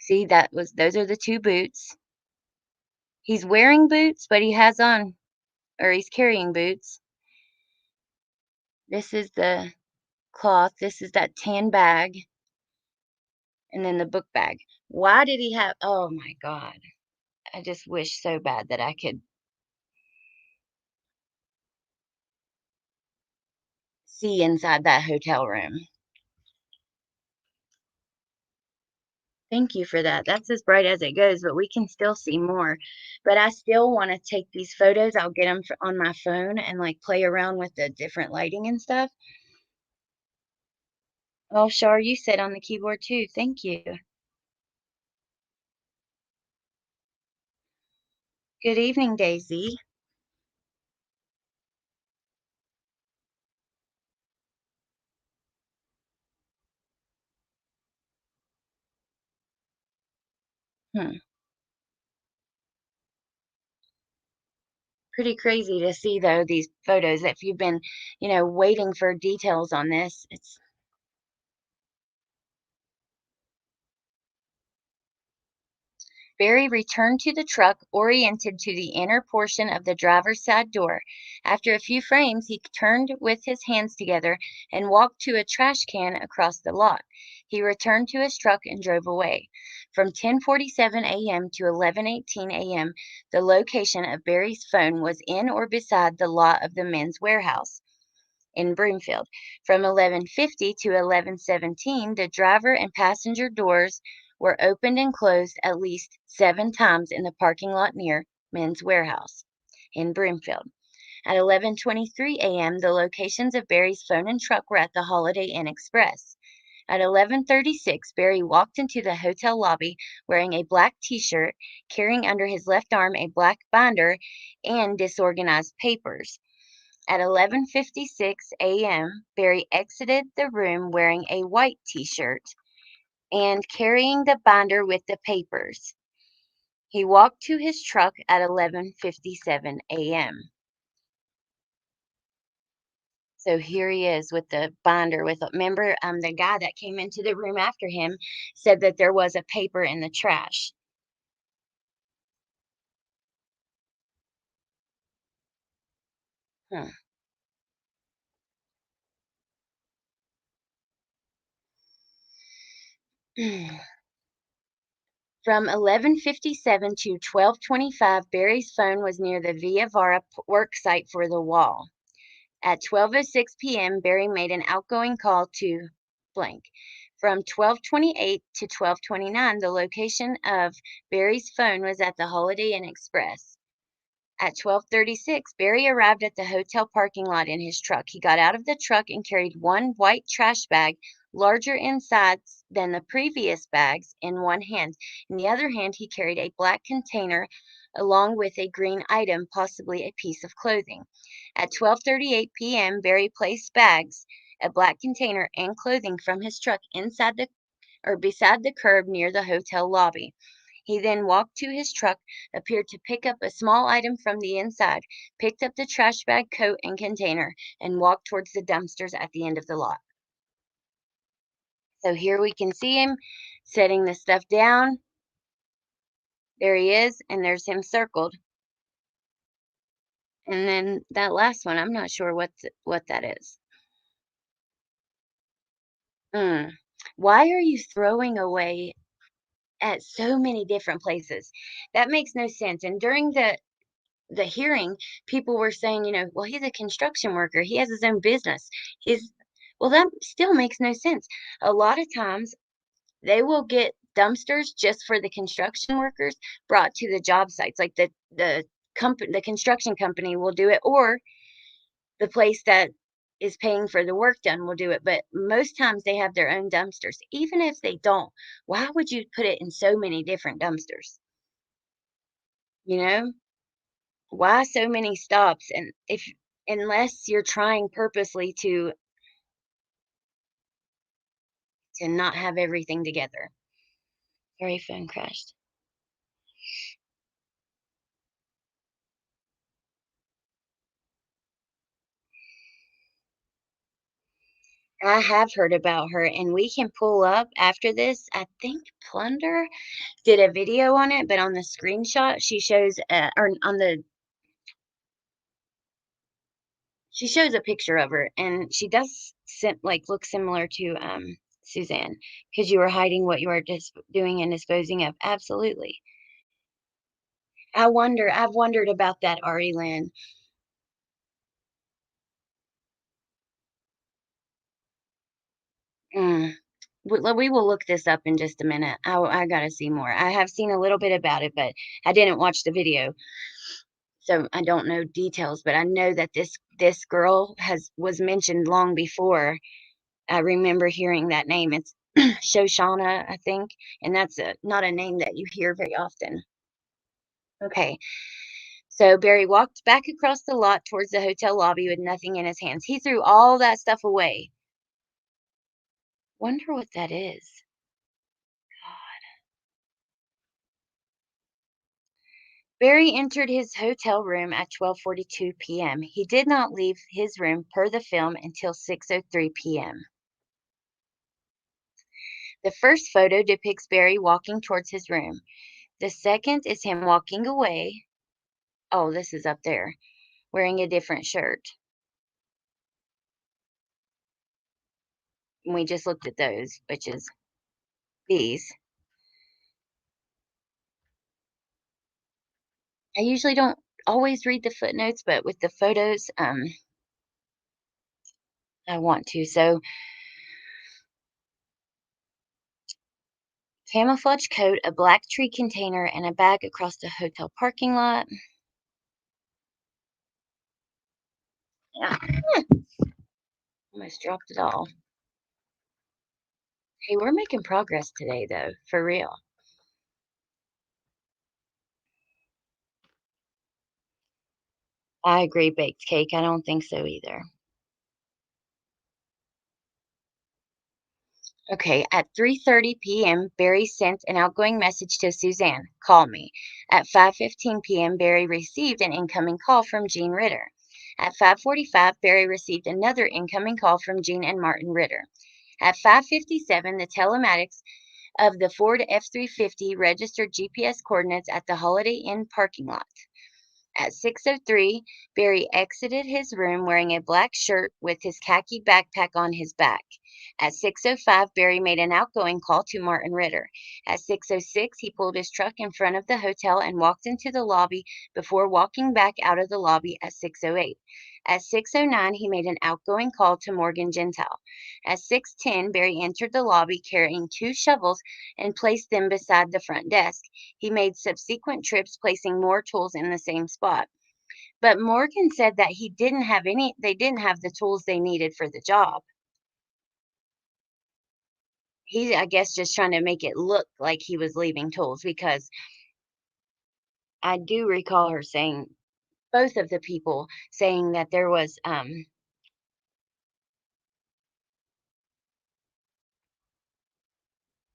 [SPEAKER 1] See, those are the 2 boots. He's wearing boots, but he has on or he's carrying boots. This is the cloth. This is that tan bag. And then the book bag. Why did he have, oh my God. I just wish so bad that I could see inside that hotel room. Thank you for that. That's as bright as it goes, but we can still see more. But I still want to take these photos. I'll get them on my phone and like play around with the different lighting and stuff. Oh, Shar, you said on the keyboard too. Thank you. Good evening, Daisy. Hmm. Pretty crazy to see, though, these photos. If you've been, waiting for details on this, it's Barry returned to the truck, oriented to the inner portion of the driver's side door. After a few frames, he turned with his hands together and walked to a trash can across the lot. He returned to his truck and drove away. From 10:47 a.m. to 11:18 a.m., the location of Barry's phone was in or beside the lot of the men's warehouse in Broomfield. From 11:50 to 11:17, the driver and passenger doors were opened and closed at least 7 times in the parking lot near Men's Warehouse in Broomfield. At 11:23 a.m., the locations of Barry's phone and truck were at the Holiday Inn Express. At 11:36, Barry walked into the hotel lobby wearing a black t-shirt, carrying under his left arm a black binder and disorganized papers. At 11:56 a.m., Barry exited the room wearing a white t-shirt and carrying the binder with the papers. He walked to his truck at 11:57 a.m. So here he is with the binder with remember the guy that came into the room after him said that there was a paper in the trash. Hmm. From 11:57 to 12:25, Barry's phone was near the Via Vara work site for the wall. At 12:06 p.m., Barry made an outgoing call to blank. From 12:28 to 12:29, the location of Barry's phone was at the Holiday Inn Express. At 12:36, Barry arrived at the hotel parking lot in his truck. He got out of the truck and carried one white trash bag, larger in size than the previous bags, in one hand. In the other hand, he carried a black container along with a green item, possibly a piece of clothing. At 12:38 p.m., Barry placed bags, a black container, and clothing from his truck inside the or beside the curb near the hotel lobby. He then walked to his truck, appeared to pick up a small item from the inside, picked up the trash bag, coat, and container, and walked towards the dumpsters at the end of the lot. So here we can see him setting the stuff down. There he is, and there's him circled. And then that last one, I'm not sure what that is. Mm. Why are you throwing away at so many different places? That makes no sense. And during the hearing, people were saying, well, he's a construction worker. He has his own business. He's Well, that still makes no sense. A lot of times they will get dumpsters just for the construction workers brought to the job sites. Like the construction company will do it, or the place that is paying for the work done will do it. But most times they have their own dumpsters. Even if they don't, why would you put it in so many different dumpsters? You know? Why so many stops? And if unless you're trying purposely to not have everything together. Sorry, phone crashed. I have heard about her, and we can pull up after this. I think Plunder did a video on it, but on the screenshot she shows, or on the she shows a picture of her, and she does look similar to Suzanne, because you were hiding what you were just doing and disposing of. Absolutely. I've wondered about that, Ari Lynn. Mm. We will look this up in just a minute. I gotta see more. I have seen a little bit about it, but I didn't watch the video, so I don't know details. But I know that this girl has was mentioned long before. I remember hearing that name. It's Shoshana, I think, and that's not a name that you hear very often. Okay, so Barry walked back across the lot towards the hotel lobby with nothing in his hands. He threw all that stuff away. Wonder what that is. Barry entered his hotel room at 12:42 p.m. He did not leave his room per the film until 6:03 p.m. The first photo depicts Barry walking towards his room. The second is him walking away. Oh, this is up there, wearing a different shirt. And we just looked at those, which is these. I usually don't always read the footnotes, but with the photos, I want to. So, camouflage coat, a black tree container, and a bag across the hotel parking lot. Yeah, almost dropped it all. Hey, we're making progress today, though, for real. I agree, baked cake. I don't think so either. Okay, at 3:30 p.m., Barry sent an outgoing message to Suzanne, "Call me." At 5:15 p.m., Barry received an incoming call from Jean Ritter. At 5:45, Barry received another incoming call from Jean and Martin Ritter. At 5:57, the telematics of the Ford F-350 registered GPS coordinates at the Holiday Inn parking lot. At 6:03, Barry exited his room wearing a black shirt with his khaki backpack on his back. At 6:05, Barry made an outgoing call to Martin Ritter. At 6:06, he pulled his truck in front of the hotel and walked into the lobby before walking back out of the lobby at 6:08. At 6:09, he made an outgoing call to Morgan Gentile. At 6:10, Barry entered the lobby carrying two shovels and placed them beside the front desk. He made subsequent trips placing more tools in the same spot. But Morgan said that they didn't have the tools they needed for the job. He's, I guess, just trying to make it look like he was leaving tools because I do recall her saying, both of the people saying that there was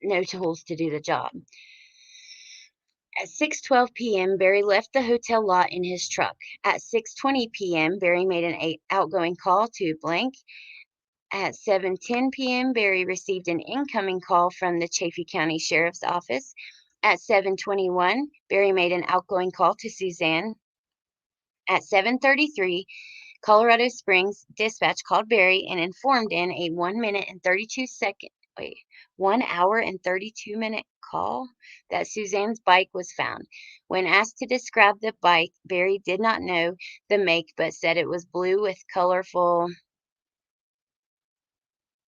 [SPEAKER 1] no tools to do the job. At 6:12 p.m., Barry left the hotel lot in his truck. At 6:20 p.m., Barry made an outgoing call to blank. At 7:10 p.m., Barry received an incoming call from the Chaffee County Sheriff's Office. At 7:21, Barry made an outgoing call to Suzanne. At 7:33, Colorado Springs dispatch called Barry and informed in a 1 hour and 32-minute call that Suzanne's bike was found. When asked to describe the bike, Barry did not know the make but said it was blue with colorful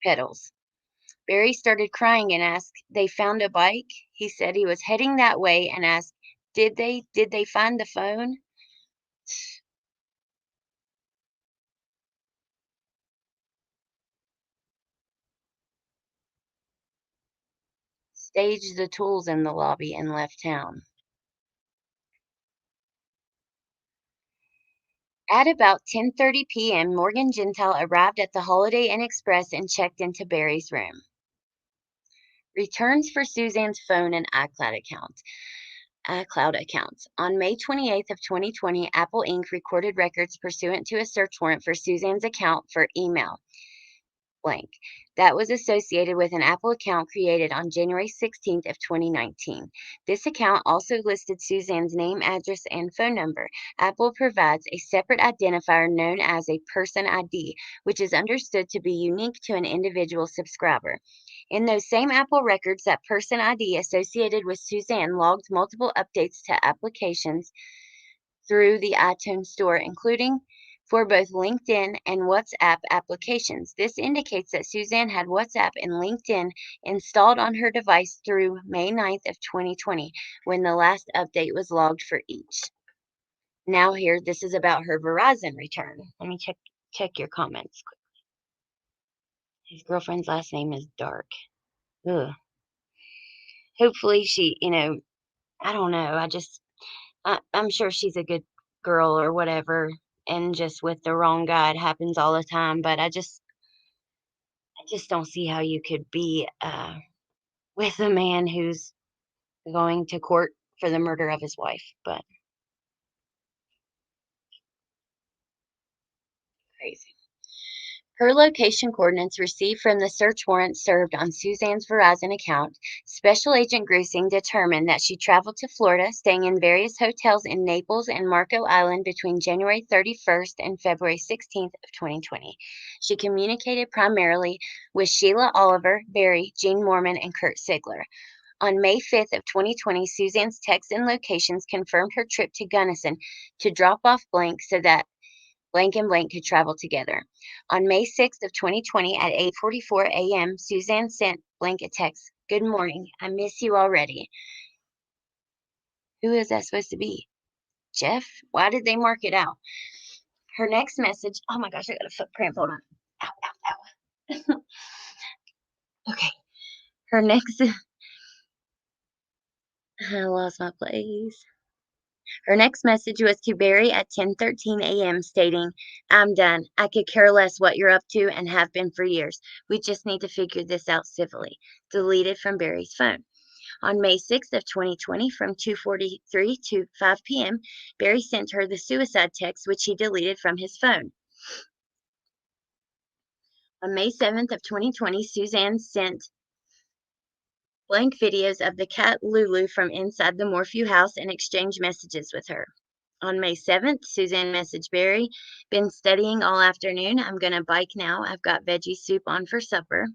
[SPEAKER 1] pedals. Barry started crying and asked, "They found a bike?" He said he was heading that way and asked, "Did they? Did they find the phone?" Staged the tools in the lobby and left town. At about 10:30 p.m., Morgan Gentile arrived at the Holiday Inn Express and checked into Barry's room. Returns for Suzanne's phone and iCloud accounts. On May 28th of 2020, Apple Inc. recorded records pursuant to a search warrant for Suzanne's account for email blank that was associated with an Apple account created on January 16th of 2019. This account also listed Suzanne's name, address, and phone number. Apple provides a separate identifier known as a person ID, which is understood to be unique to an individual subscriber. In those same Apple records, that person ID associated with Suzanne logged multiple updates to applications through the iTunes Store, including for both LinkedIn and WhatsApp applications. This indicates that Suzanne had WhatsApp and LinkedIn installed on her device through May 9th of 2020, when the last update was logged for each. Now here, this is about her Verizon return. Let me check your comments. His girlfriend's last name is Dark. Ugh. Hopefully she, I don't know. I'm sure she's a good girl or whatever, and just with the wrong guy, it happens all the time. But I just don't see how you could be with a man who's going to court for the murder of his wife. But Per location coordinates received from the search warrant served on Suzanne's Verizon account, Special Agent Grusing determined that she traveled to Florida, staying in various hotels in Naples and Marco Island between January 31st and February 16th of 2020. She communicated primarily with Sheila Oliver, Barry, Gene Mormon, and Kurt Sigler. On May 5th of 2020, Suzanne's texts and locations confirmed her trip to Gunnison to drop off blank so that blank and blank could travel together. On May 6th of 2020 at 8:44 a.m., Suzanne sent blank a text. Good morning. I miss you already. Who is that supposed to be? Jeff? Why did they mark it out? Her next message. Oh my gosh, I got a foot cramp. Hold on. Ow, ow, ow. Okay. Her next. I lost my place. Her next message was to Barry at 10:13 a.m. stating, I'm done. I could care less what you're up to and have been for years. We just need to figure this out civilly. Deleted from Barry's phone. On May 6th of 2020 from 2:43 to 5 p.m., Barry sent her the suicide text which he deleted from his phone. On May 7th of 2020, Suzanne sent blank videos of the cat Lulu from inside the Morphew house and exchanged messages with her. On May 7th, Suzanne messaged Barry, been studying all afternoon. I'm going to bike now. I've got veggie soup on for supper.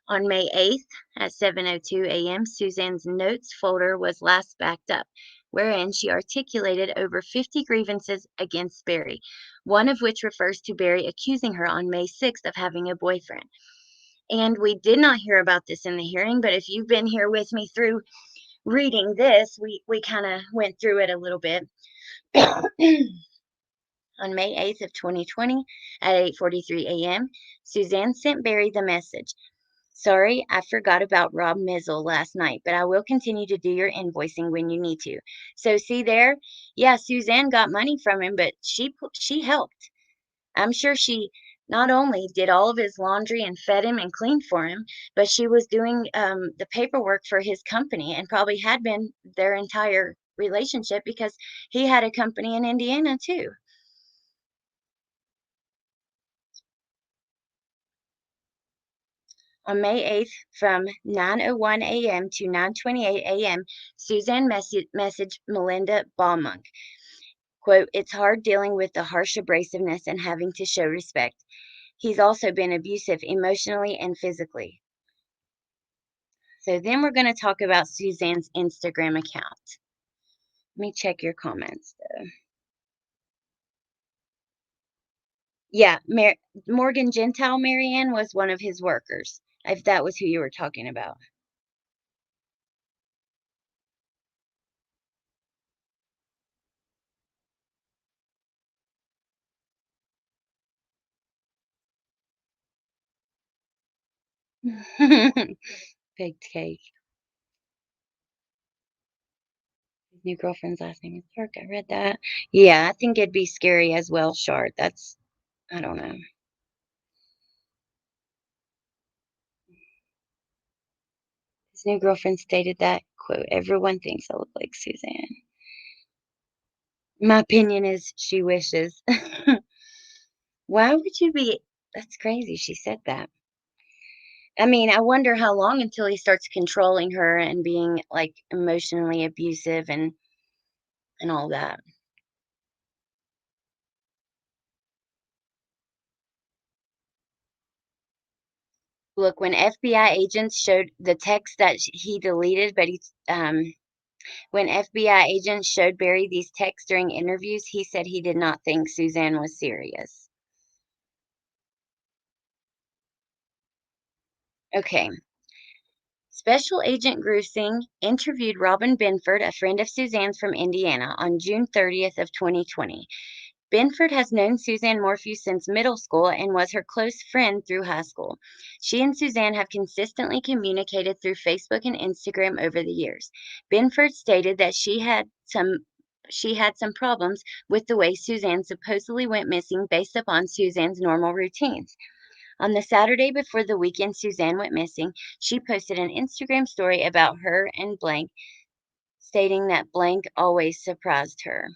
[SPEAKER 1] On May 8th at 7:02 a.m., Suzanne's notes folder was last backed up, wherein she articulated over 50 grievances against Barry, one of which refers to Barry accusing her on May 6th of having a boyfriend. And we did not hear about this in the hearing, but if you've been here with me through reading this, we kind of went through it a little bit. On May 8th of 2020 at 8:43 a.m., Suzanne sent Barry the message. Sorry, I forgot about Rob Mizzle last night, but I will continue to do your invoicing when you need to. So see there? Yeah, Suzanne got money from him, but she helped. I'm sure she not only did all of his laundry and fed him and cleaned for him, but she was doing the paperwork for his company and probably had been their entire relationship because he had a company in Indiana too. On May 8th, from 9:01 a.m. to 9:28 a.m., Suzanne messaged Melinda Baumunk, quote, it's hard dealing with the harsh abrasiveness and having to show respect. He's also been abusive emotionally and physically. So then we're going to talk about Suzanne's Instagram account. Let me check your comments, though. Yeah, Morgan Gentile Marianne was one of his workers, if that was who you were talking about. Baked cake. His new girlfriend's last name is Park. I read that. Yeah, I think it'd be scary as well, Shart. I don't know. His new girlfriend stated that, quote, everyone thinks I look like Suzanne. My opinion is she wishes. Why would you be? That's crazy. She said that. I mean, I wonder how long until he starts controlling her and being like emotionally abusive and all that. Look, when FBI agents showed the text that he deleted, but when FBI agents showed Barry these texts during interviews, he said he did not think Suzanne was serious. Okay. Special Agent Grusing interviewed Robin Benford, a friend of Suzanne's from Indiana, on June 30th of 2020. Benford has known Suzanne Morphew since middle school and was her close friend through high school. She and Suzanne have consistently communicated through Facebook and Instagram over the years. Benford stated that she had some problems with the way Suzanne supposedly went missing based upon Suzanne's normal routines. On the Saturday before the weekend Suzanne went missing, she posted an Instagram story about her and blank, stating that blank always surprised her.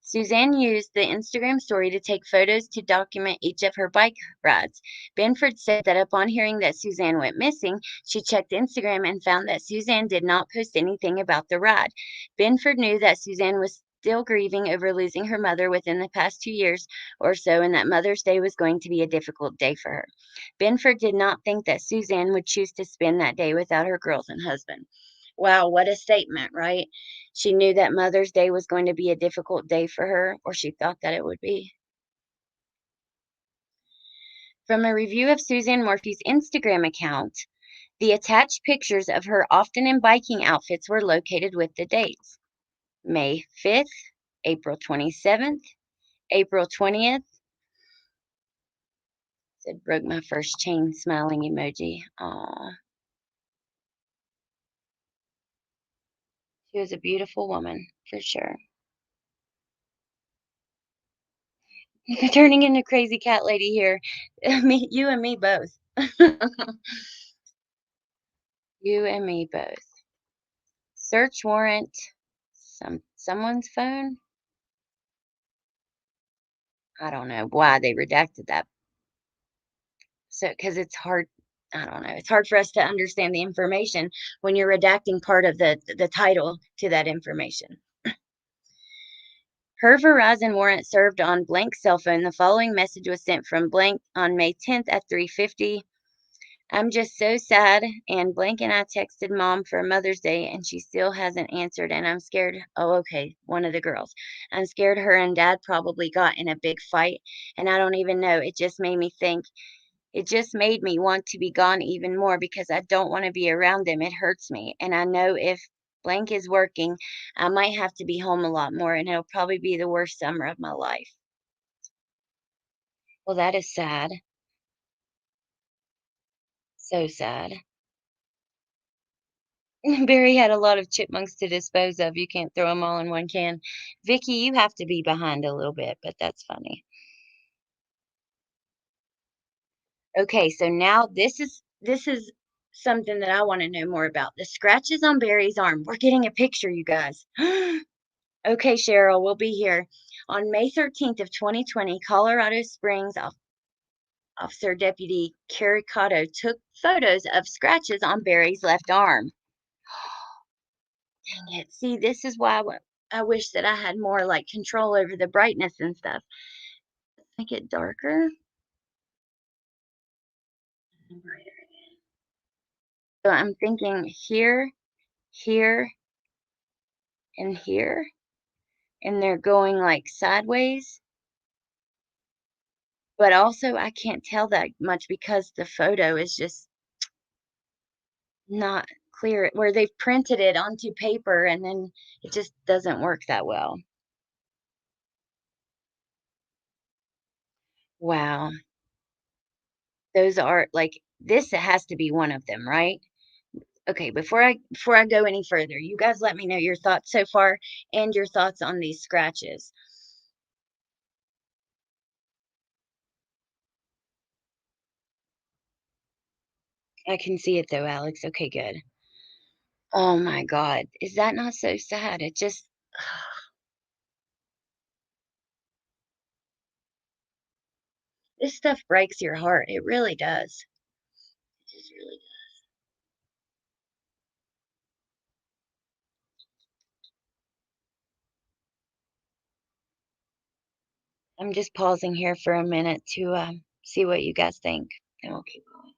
[SPEAKER 1] Suzanne used the Instagram story to take photos to document each of her bike rides. Benford said that upon hearing that Suzanne went missing, she checked Instagram and found that Suzanne did not post anything about the ride. Benford knew that Suzanne was still grieving over losing her mother within the past 2 years or so, and that Mother's Day was going to be a difficult day for her. Benford did not think that Suzanne would choose to spend that day without her girls and husband. Wow, what a statement, right? She knew that Mother's Day was going to be a difficult day for her, or she thought that it would be. From a review of Suzanne Morphew's Instagram account, the attached pictures of her often in biking outfits were located with the dates: May 5th, April 27th, April 20th. Said broke my first chain smiling emoji. Aw. She was a beautiful woman, for sure. Turning into crazy cat lady here. You and me both. You and me both. Search warrant. Someone's phone. I don't know why they redacted that. So, because it's hard. I don't know. It's hard for us to understand the information when you're redacting part of the title to that information. Her Verizon warrant served on blank's cell phone. The following message was sent from blank on May 10th at 3:50. I'm just so sad, and blank and I texted mom for Mother's Day, and she still hasn't answered, and I'm scared. Oh, okay, one of the girls. I'm scared her and dad probably got in a big fight, and I don't even know. It just made me want to be gone even more because I don't want to be around them. It hurts me, and I know if blank is working, I might have to be home a lot more, and it'll probably be the worst summer of my life. Well, that is sad. So sad. Barry had a lot of chipmunks to dispose of. You can't throw them all in one can. Vicky, you have to be behind a little bit, but that's funny. Okay, so now this is something that I want to know more about. The scratches on Barry's arm. We're getting a picture, you guys. Okay, Cheryl, we'll be here. On May 13th of 2020, Colorado Springs Officer Deputy Caricato took photos of scratches on Barry's left arm. Dang it. See, this is why I wish that I had more like control over the brightness and stuff. Make it darker. Brighter. So I'm thinking here, here, and here, and they're going like sideways. But also, I can't tell that much because the photo is just not clear. Where they've printed it onto paper and then it just doesn't work that well. Wow. Those are like this has to be one of them, right? Okay, before I go any further, you guys let me know your thoughts so far and your thoughts on these scratches. I can see it though, Alex. Okay, good. Oh my God. Is that not so sad? It just this stuff breaks your heart. It really does. It just really does. I'm just pausing here for a minute to see what you guys think, and we'll keep going.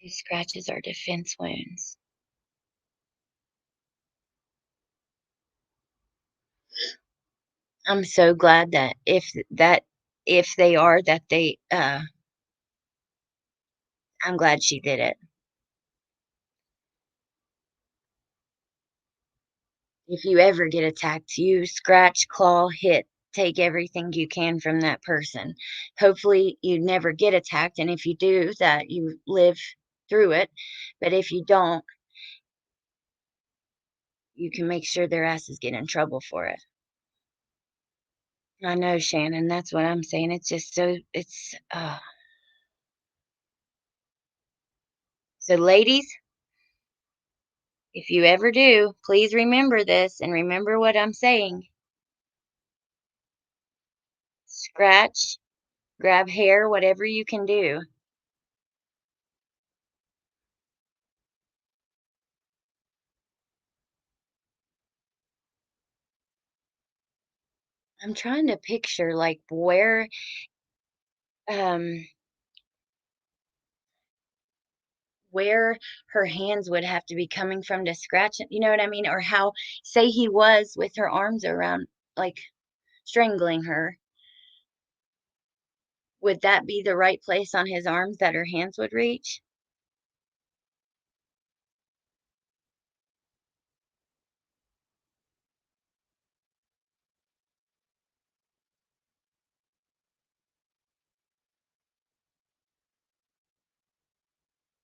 [SPEAKER 1] These scratches are defense wounds. I'm so glad that if they are that they I'm glad she did it. If you ever get attacked, you scratch, claw, hit, take everything you can from that person. Hopefully, you never get attacked, and if you do, that you live through it. But if you don't, you can make sure their asses get in trouble for it. I know, Shannon. That's what I'm saying. It's just so it's So, ladies, if you ever do, please remember this and remember what I'm saying. Scratch, grab hair, whatever you can do. I'm trying to picture like um where her hands would have to be coming from to scratch it. You know what I mean? Or how, say he was with her arms around, like strangling her. Would that be the right place on his arms that her hands would reach?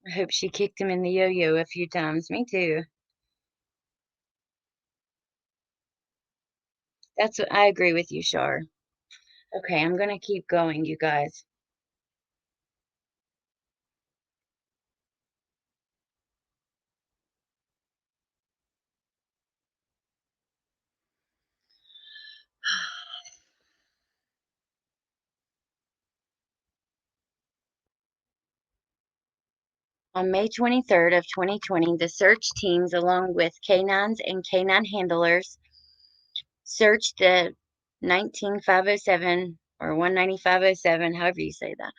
[SPEAKER 1] I hope she kicked him in the yo-yo a few times. Me too. That's what I agree with you, Shar. Okay, I'm gonna keep going, you guys. On May 23rd of 2020, the search teams, along with canines and canine handlers, searched the 19507 or 19507, however you say that.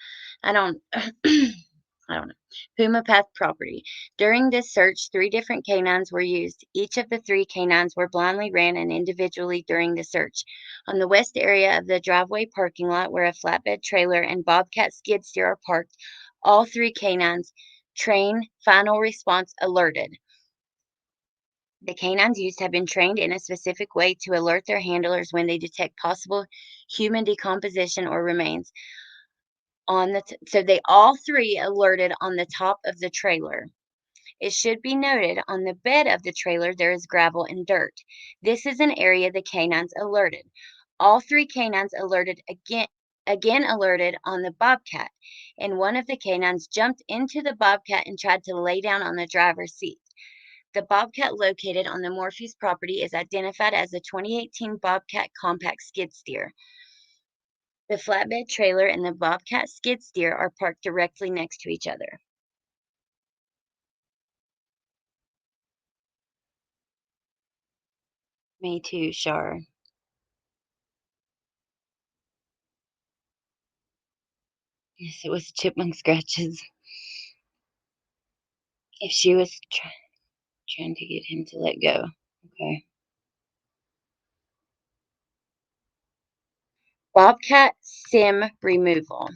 [SPEAKER 1] I don't I don't know. Puma Path property. During this search, three different canines were used. Each of the three canines were blindly ran and individually during the search. On the west area of the driveway parking lot where a flatbed trailer and Bobcat skid steer are parked, all three canines train final response alerted. The canines used have been trained in a specific way to alert their handlers when they detect possible human decomposition or remains on the so they all three alerted on the top of the trailer. It should be noted on the bed of the trailer there is gravel and dirt. This is an area the canines alerted. All three canines alerted again alerted on the Bobcat, and one of the canines jumped into the Bobcat and tried to lay down on the driver's seat. The Bobcat located on the Morphew's property is identified as the 2018 Bobcat compact skid steer. The flatbed trailer and the Bobcat skid steer are parked directly next to each other. Me too, Shar. Yes, it was chipmunk scratches. If she was trying to get him to let go. Okay. Bobcat sim removal.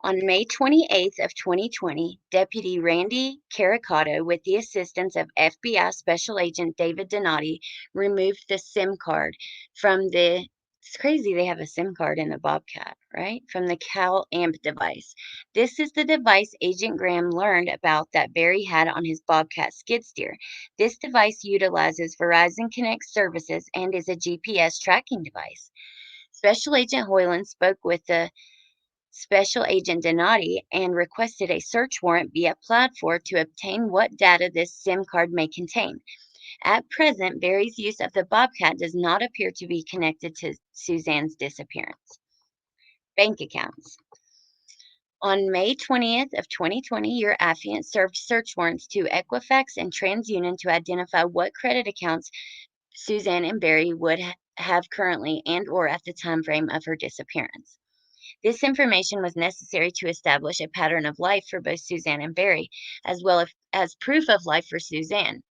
[SPEAKER 1] On May 28th of 2020, Deputy Randy Caricato, with the assistance of FBI Special Agent David Donati, removed the SIM card from the it's crazy they have a SIM card in the Bobcat, right? From the Cal Amp device. This is the device Agent Graham learned about that Barry had on his Bobcat skid steer. This device utilizes Verizon Connect services and is a GPS tracking device. Special Agent Hoyland spoke with the Special Agent Donati and requested a search warrant be applied for to obtain what data this SIM card may contain. At present, Barry's use of the Bobcat does not appear to be connected to Suzanne's disappearance. Bank accounts. On May 20th of 2020, your affiant served search warrants to Equifax and TransUnion to identify what credit accounts Suzanne and Barry would have currently and or at the time frame of her disappearance. This information was necessary to establish a pattern of life for both Suzanne and Barry, as well as proof of life for Suzanne.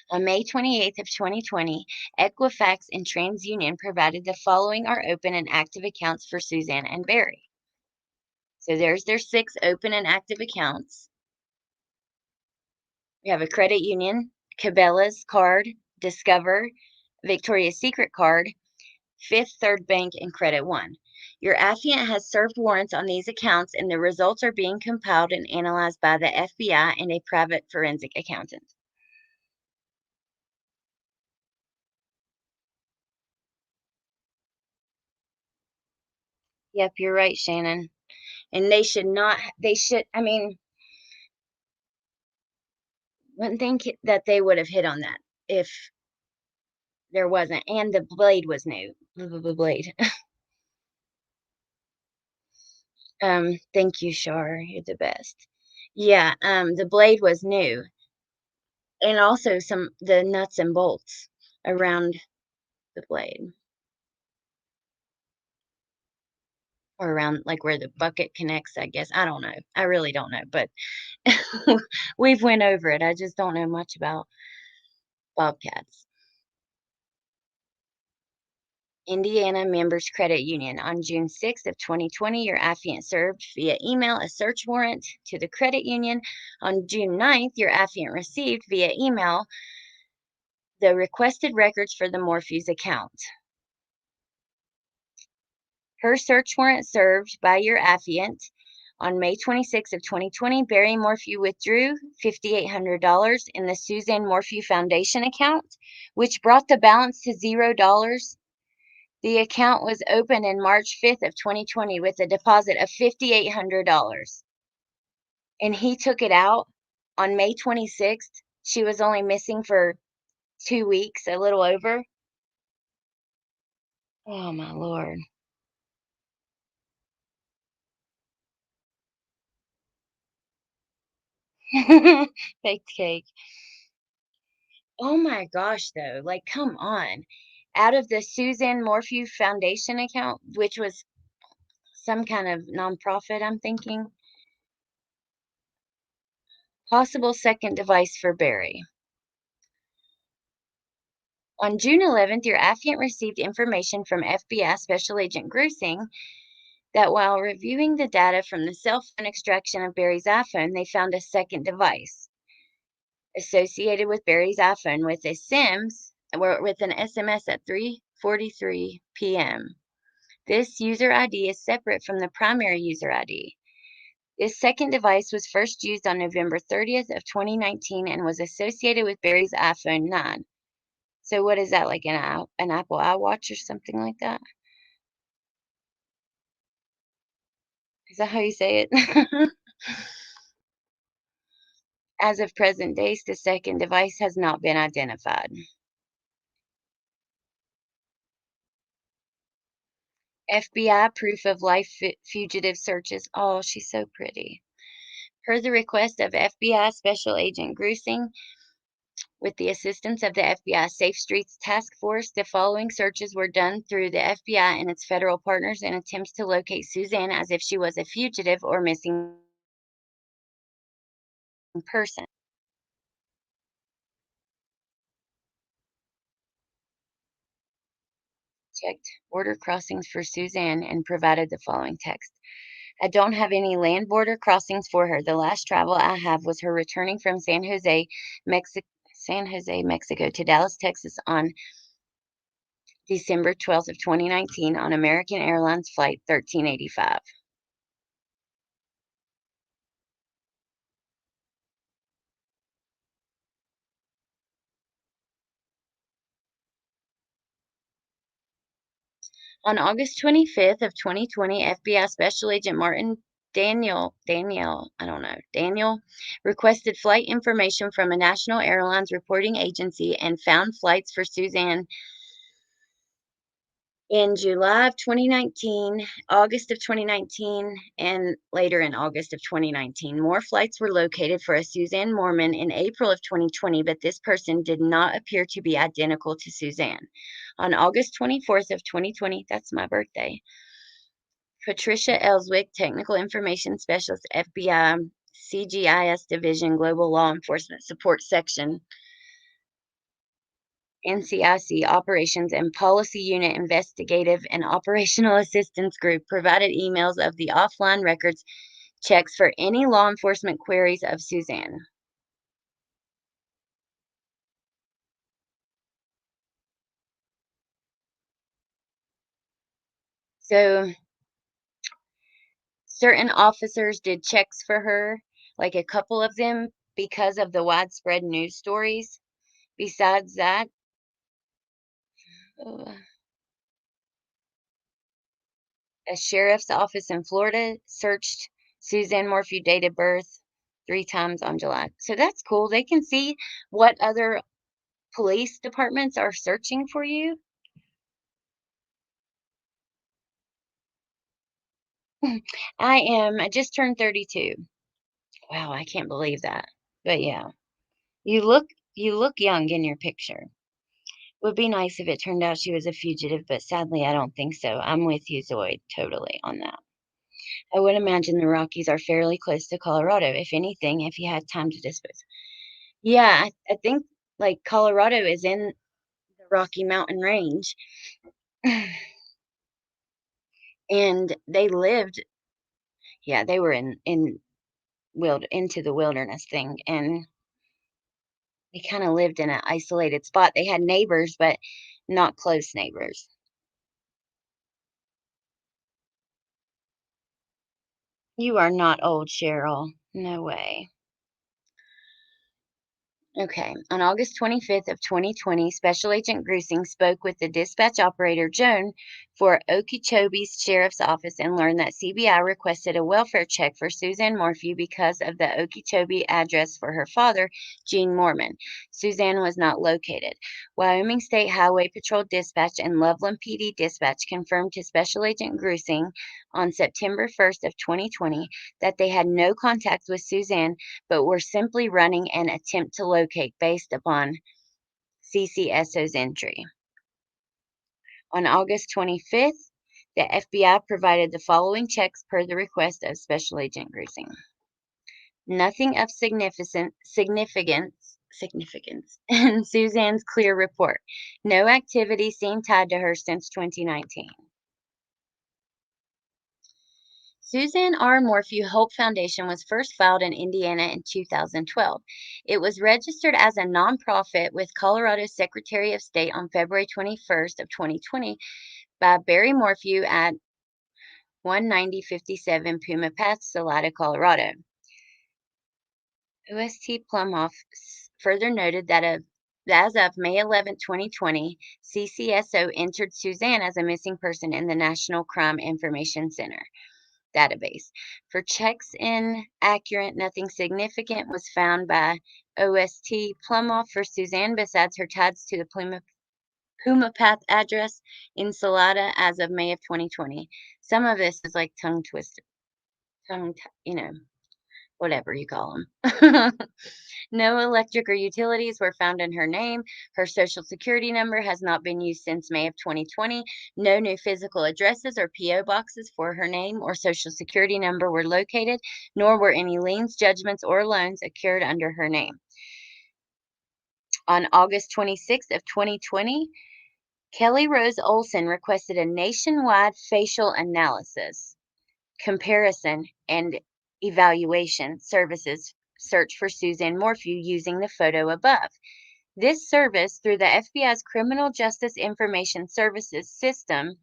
[SPEAKER 1] On May 28th of 2020, Equifax and TransUnion provided the following are open and active accounts for Suzanne and Barry. So there's their 6 open and active accounts. We have a credit union, Cabela's card, Discover, Victoria's Secret card, Fifth Third Bank, and Credit One. Your affiant has served warrants on these accounts, and the results are being compiled and analyzed by the FBI and a private forensic accountant. Yep, you're right, Shannon. And they should not, they should, I mean, Wouldn't think that they would have hit on that if there wasn't, and the blade was new. The blade. Thank you, Shar. You're the best. Yeah, the blade was new, and also some the nuts and bolts around the blade, or around like where the bucket connects, I guess. I don't know. I really don't know, but we've went over it. I just don't know much about bobcats. Indiana Members Credit Union. On June 6th of 2020, your affiant served via email a search warrant to the credit union. On June 9th, your affiant received via email the requested records for the Morphew's account. Per search warrant served by your affiant on May 26th of 2020, Barry Morphew withdrew $5,800 in the Suzanne Morphew Foundation account, which brought the balance to $0. The account was opened in March 5th of 2020 with a deposit of $5,800, and he took it out on May 26th. She was only missing for 2 weeks, a little over. Oh my Lord. Baked cake. Oh my gosh, though, like, come on. Out of the Suzanne Morphew Foundation account, which was some kind of nonprofit, I'm thinking. Possible second device for Barry. On June 11th, your affiant received information from FBI Special Agent Grusing that while reviewing the data from the cell phone extraction of Barry's iPhone, they found a second device associated with Barry's iPhone with a SIMS or with an SMS at 3:43 p.m. This user ID is separate from the primary user ID. This second device was first used on November 30th of 2019 and was associated with Barry's iPhone 9. So what is that, like an Apple iWatch or something like that? Is that how you say it? As of present days, the second device has not been identified. FBI proof of life fugitive searches. Oh, she's so pretty. Per the request of FBI Special Agent Grusing, with the assistance of the FBI Safe Streets Task Force, the following searches were done through the FBI and its federal partners in attempts to locate Suzanne as if she was a fugitive or missing person. Checked border crossings for Suzanne and provided the following text. I don't have any land border crossings for her. The last travel I have was her returning from San Jose, Mexico to Dallas, Texas on December 12th of 2019 on American Airlines flight 1385. On August 25th of 2020, FBI Special Agent Martin Daniel requested flight information from a national airlines reporting agency and found flights for Suzanne in July of 2019, August of 2019, and later in August of 2019. More flights were located for a Suzanne Mormon in April of 2020, but this person did not appear to be identical to Suzanne. On August 24th of 2020, that's my birthday, Patricia Ellswick, Technical Information Specialist, FBI, CGIS Division, Global Law Enforcement Support Section, NCIC Operations and Policy Unit Investigative and Operational Assistance Group provided emails of the offline records checks for any law enforcement queries of Suzanne. So certain officers did checks for her, like a couple of them, because of the widespread news stories. Besides that, uh, a sheriff's office in Florida searched Suzanne Morphew date of birth 3 times on July. So that's cool. They can see what other police departments are searching for you. I just turned 32. Wow, I can't believe that. But yeah, you look you look young in your picture. Would be nice if it turned out she was a fugitive, but sadly I don't think so. I'm with you, Zoid, totally on that. I would imagine the Rockies are fairly close to Colorado, if anything, if you had time to dispose. Yeah, I think like Colorado is in the Rocky Mountain Range. And they lived, yeah, they were in into the wilderness thing, and they kind of lived in an isolated spot. They had neighbors, but not close neighbors. You are not old, Cheryl. No way. Okay. On August 25th of 2020, Special Agent Grusing spoke with the dispatch operator Joan for Okeechobee's Sheriff's Office and learned that CBI requested a welfare check for Suzanne Morphew because of the Okeechobee address for her father, Gene Mormon. Suzanne was not located. Wyoming State Highway Patrol Dispatch and Loveland PD Dispatch confirmed to Special Agent Grusing on September 1st of 2020 that they had no contact with Suzanne but were simply running an attempt to locate based upon CCSO's entry. On August 25th, the FBI provided the following checks per the request of Special Agent Grusing. Nothing of significance in Suzanne's clear report. No activity seemed tied to her since 2019. Suzanne R. Morphew Hope Foundation was first filed in Indiana in 2012. It was registered as a nonprofit with Colorado's Secretary of State on February 21st of 2020 by Barry Morphew at 19057 Puma Path, Salida, Colorado. OST Plumhoff further noted that as of May 11, 2020, CCSO entered Suzanne as a missing person in the National Crime Information Center database. For checks in accurate, nothing significant was found by OST Plumhoff for Suzanne besides her ties to the Puma Path address in Salada as of May of 2020. Some of this is like tongue twister, whatever you call them. No electric or utilities were found in her name. Her social security number has not been used since May of 2020. No new physical addresses or P.O. boxes for her name or social security number were located, nor were any liens, judgments, or loans occurred under her name. On August 26th of 2020, Kelly Rose Olson requested a nationwide facial analysis, comparison, and evaluation services search for Suzanne Morphew using the photo above. This service, through the FBI's Criminal Justice Information Services system,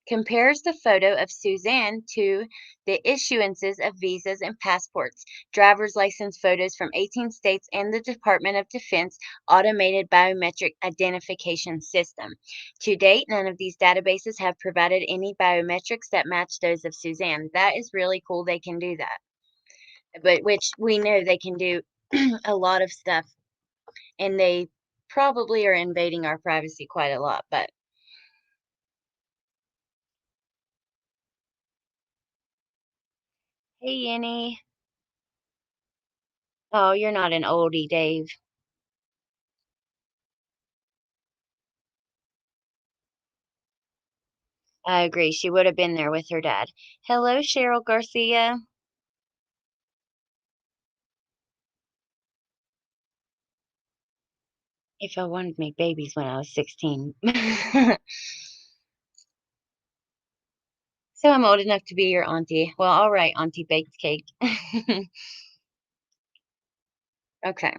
[SPEAKER 1] compares the photo of Suzanne to the issuances of visas and passports, driver's license photos from 18 states, and the Department of Defense automated biometric identification system. To date, none of these databases have provided any biometrics that match those of Suzanne. That is really cool they can do that. But which we know they can do a lot of stuff, and they probably are invading our privacy quite a lot. But hey, Yenny. Oh, you're not an oldie, Dave. I agree. She would have been there with her dad. Hello, Cheryl Garcia. If I wanted to make babies when I was 16. So I'm old enough to be your auntie. Well, all right, Auntie Baked Cake. Okay.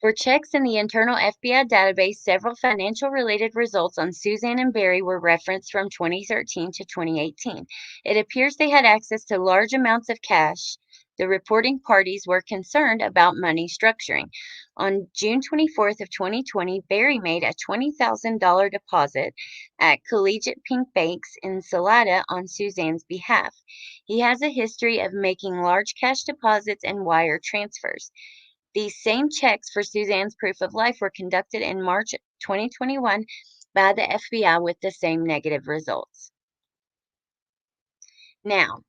[SPEAKER 1] For checks in the internal FBI database, several financial related results on Suzanne and Barry were referenced from 2013 to 2018. It appears they had access to large amounts of cash, The reporting parties were concerned about money structuring. On June 24th of 2020, Barry made a $20,000 deposit at Collegiate Pink Banks in Salida on Suzanne's behalf. He has a history of making large cash deposits and wire transfers. These same checks for Suzanne's proof of life were conducted in March 2021 by the FBI with the same negative results. Now,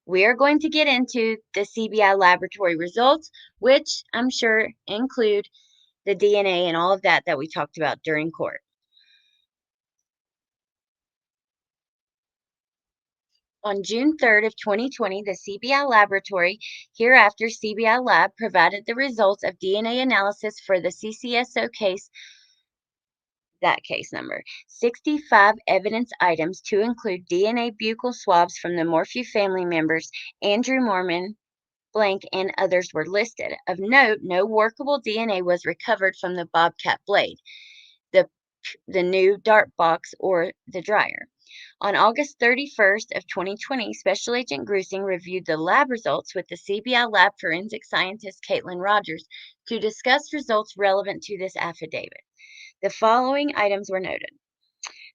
[SPEAKER 1] we are going to get into the CBI laboratory results, which I'm sure include the DNA and all of that we talked about during court. On June 3rd of 2020, the CBI laboratory, hereafter CBI Lab, provided the results of DNA analysis for the CCSO case, that case number, 65 evidence items to include DNA buccal swabs from the Morphew family members, Andrew Mormon, blank, and others were listed. Of note, no workable DNA was recovered from the Bobcat blade, the new dart box, or the dryer. On August 31st of 2020, Special Agent Grusing reviewed the lab results with the CBI lab forensic scientist Caitlin Rogers to discuss results relevant to this affidavit. The following items were noted.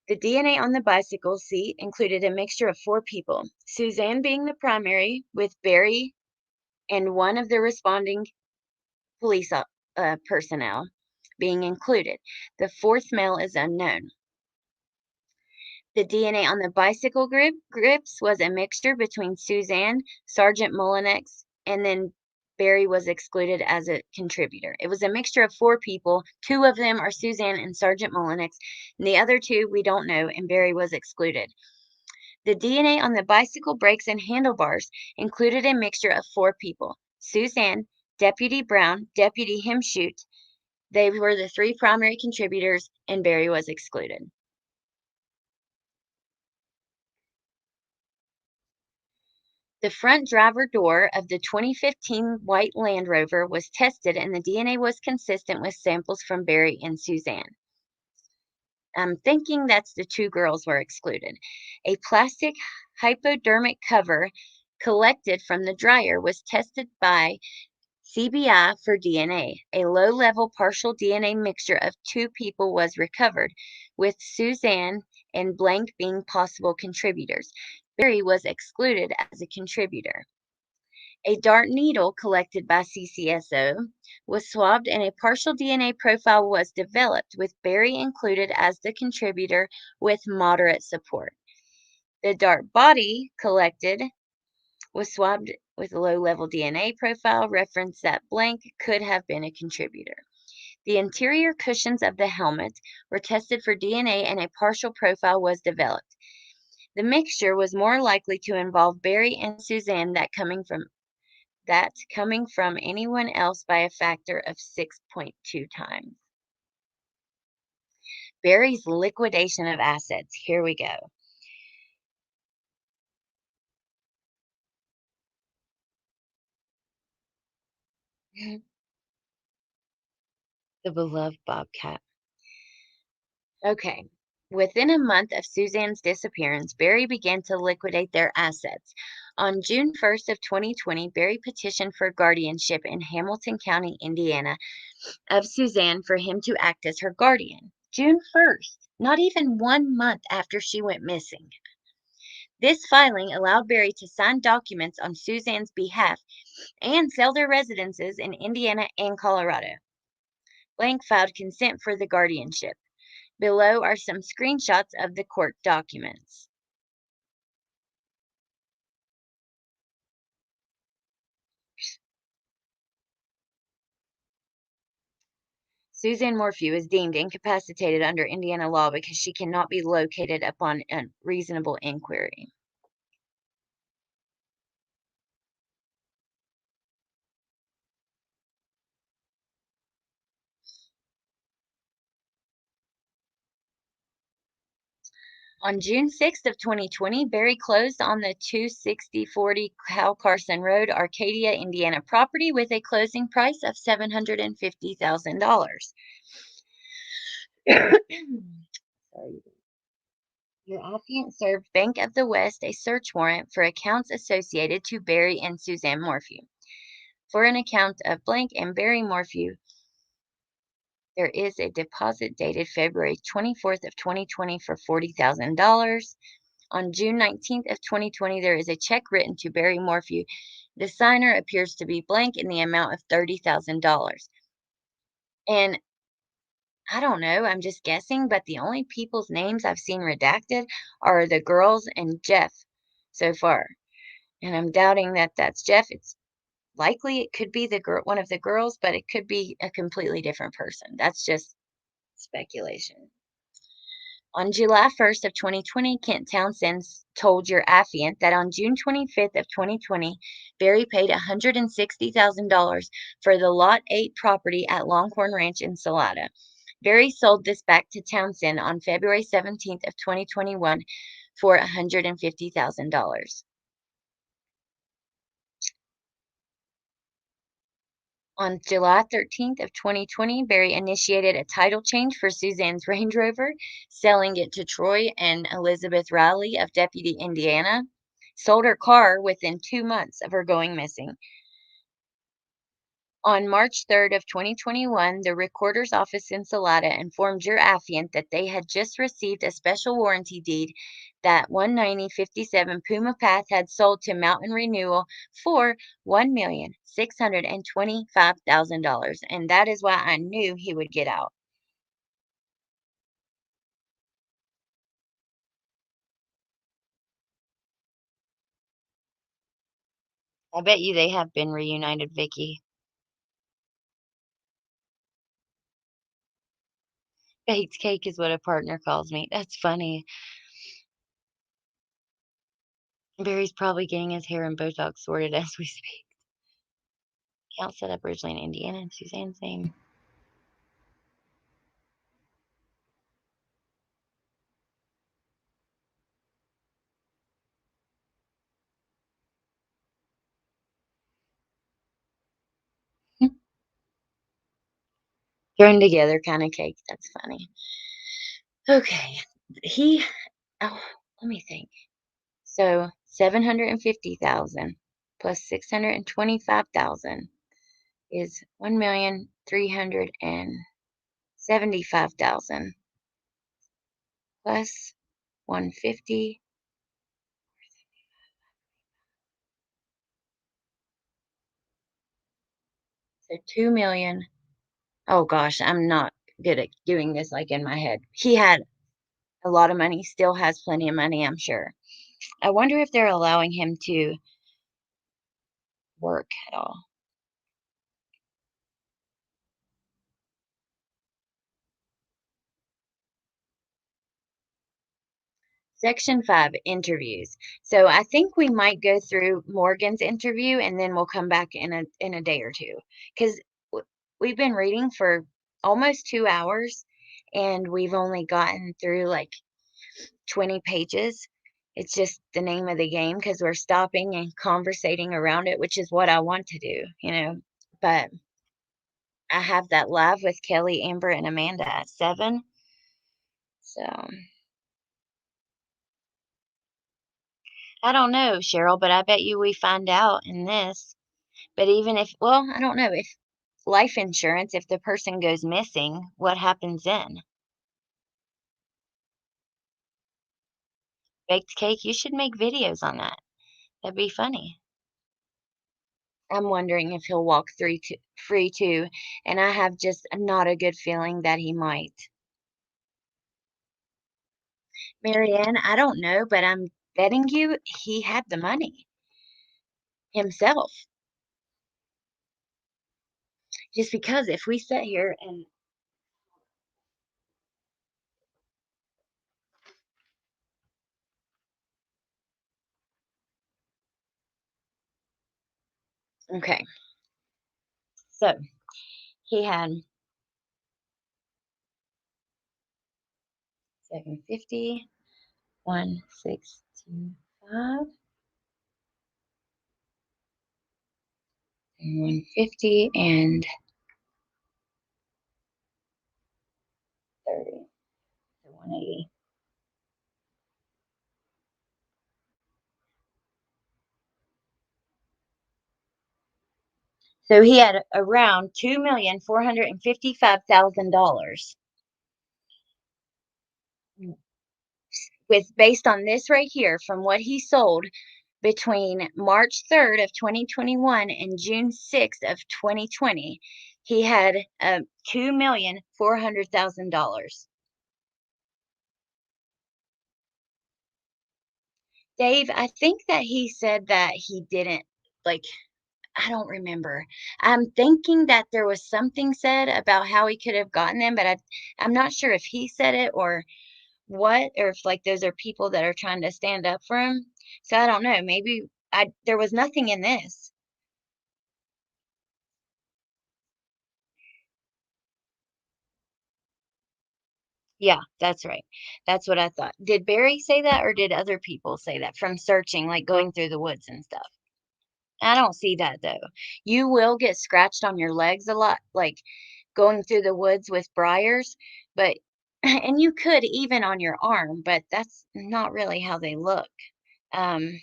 [SPEAKER 1] The DNA on the bicycle seat included a mixture of 4 people, Suzanne being the primary, with Barry and one of the responding police personnel being included. The 4th male is unknown. The DNA on the bicycle grips was a mixture between Suzanne, Sergeant Mullinex, and then Barry was excluded as a contributor. It was a mixture of 4 people. 2 of them are Suzanne and Sergeant Mullinex, and the other 2 we don't know, and Barry was excluded. The DNA on the bicycle brakes and handlebars included a mixture of 4 people. Suzanne, Deputy Brown, Deputy Himshoot. They were the 3 primary contributors, and Barry was excluded. The front driver door of the 2015 white Land Rover was tested, and the DNA was consistent with samples from Barry and Suzanne. I'm thinking that's the 2 girls were excluded. A plastic hypodermic cover collected from the dryer was tested by CBI for DNA. A low-level partial DNA mixture of 2 people was recovered, with Suzanne and blank being possible contributors. Barry was excluded as a contributor. A dart needle collected by CCSO was swabbed and a partial DNA profile was developed, with Barry included as the contributor with moderate support. The dart body collected was swabbed with a low-level DNA profile, reference that blank could have been a contributor. The interior cushions of the helmet were tested for DNA and a partial profile was developed. The mixture was more likely to involve Barry and Suzanne than coming from anyone else by a factor of 6.2 times. Barry's liquidation of assets. Here we go. The beloved Bobcat. Okay. Within a month of Suzanne's disappearance, Barry began to liquidate their assets. On June 1st of 2020, Barry petitioned for guardianship in Hamilton County, Indiana, of Suzanne for him to act as her guardian. June 1st, not even 1 month after she went missing. This filing allowed Barry to sign documents on Suzanne's behalf and sell their residences in Indiana and Colorado. Blank filed consent for the guardianship. Below are some screenshots of the court documents. Suzanne Morphew is deemed incapacitated under Indiana law because she cannot be located upon a reasonable inquiry. On June 6th of 2020, Barry closed on the 26040 Hal Carson Road, Arcadia, Indiana property with a closing price of $750,000. Sorry. Your affiant served Bank of the West a search warrant for accounts associated to Barry and Suzanne Morphew. For an account of blank and Barry Morphew, there is a deposit dated February 24th of 2020 for $40,000. On June 19th of 2020, there is a check written to Barry Morphew. The signer appears to be blank in the amount of $30,000. And I don't know, I'm just guessing, but the only people's names I've seen redacted are the girls and Jeff so far. And I'm doubting that that's Jeff. It's likely it could be the girl, one of the girls, but it could be a completely different person. That's just speculation. On July 1st of 2020, Kent Townsend told your affiant that on June 25th of 2020, Barry paid $160,000 for the Lot 8 property at Longhorn Ranch in Salada. Barry sold this back to Townsend on February 17th of 2021 for $150,000. On July 13th of 2020, Barry initiated a title change for Suzanne's Range Rover, selling it to Troy and Elizabeth Riley of Deputy, Indiana. Sold her car within 2 months of her going missing. On March 3rd of 2021, the recorder's office in Salada informed your affiant that they had just received a special warranty deed that 19057 Puma Path had sold to Mountain Renewal for $1,625,000, and that is why I knew he would get out. I bet you they have been reunited, Vicky. Baked cake is what a partner calls me. That's funny. Barry's probably getting his hair and Botox sorted as we speak. Account set up originally in Indiana and Suzanne's name. Thrown together kind of cake. That's funny. Okay. He oh, let me think. So 750,000 plus 625,000 is 1,375,000 plus 150. So 2,000,000. Oh gosh, I'm not good at doing this like in my head. He had a lot of money, still has plenty of money, I'm sure. I wonder if they're allowing him to work at all. Section 5, interviews. So I think we might go through Morgan's interview and then we'll come back in a day or two because we've been reading for almost 2 hours and we've only gotten through like 20 pages. It's just the name of the game because we're stopping and conversating around it, which is what I want to do. But I have that live with Kelly, Amber, and Amanda at 7. So I don't know, Cheryl, but I bet you we find out in this. But even if, well, I don't know if life insurance, if the person goes missing, what happens then? Baked cake, you should make videos on that. That'd be funny. I'm wondering if he'll walk free too, and I have just not a good feeling that he might. Marianne, I don't know, but I'm betting you he had the money himself. Just because if we sit here and okay, so he had 750, 1,625, and 150 and 30, so 180. So he had around $2,455,000. With based on this right here, from what he sold between March 3rd of 2021 and June 6th of 2020, he had $2,400,000. Dave, I think that he said that he didn't like I don't remember. I'm thinking that there was something said about how he could have gotten them, but I'm not sure if he said it or what, or if like those are people that are trying to stand up for him. So I don't know. Maybe I there was nothing in this. Yeah, that's right. That's what I thought. Did Barry say that or did other people say that from searching, like going through the woods and stuff? I don't see that though. You will get scratched on your legs a lot, like going through the woods with briars, but and you could even on your arm, but that's not really how they look. Um,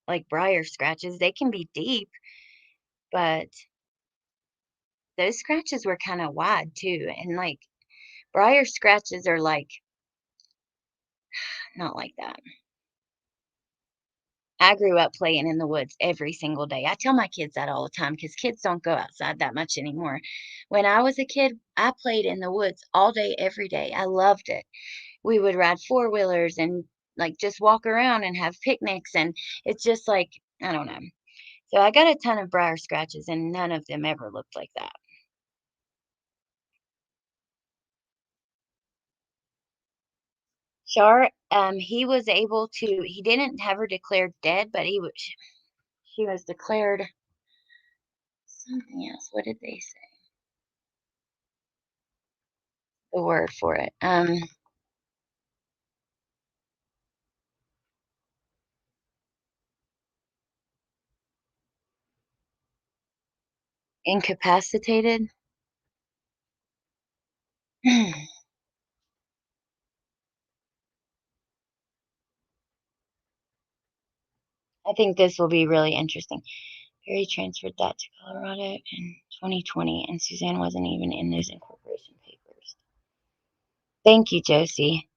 [SPEAKER 1] like briar scratches, they can be deep, but those scratches were kind of wide too. And like briar scratches are like not like that. I grew up playing in the woods every single day. I tell my kids that all the time because kids don't go outside that much anymore. When I was a kid, I played in the woods all day, every day. I loved it. We would ride four wheelers and like just walk around and have picnics. And it's just like, I don't know. So I got a ton of briar scratches and none of them ever looked like that. Char, he was able to, he didn't have her declared dead, but she was declared something else. What did they say? The word for it. Incapacitated. I think this will be really interesting. Perry transferred that to Colorado in 2020, and Suzanne wasn't even in those incorporation papers. Thank you, Josie.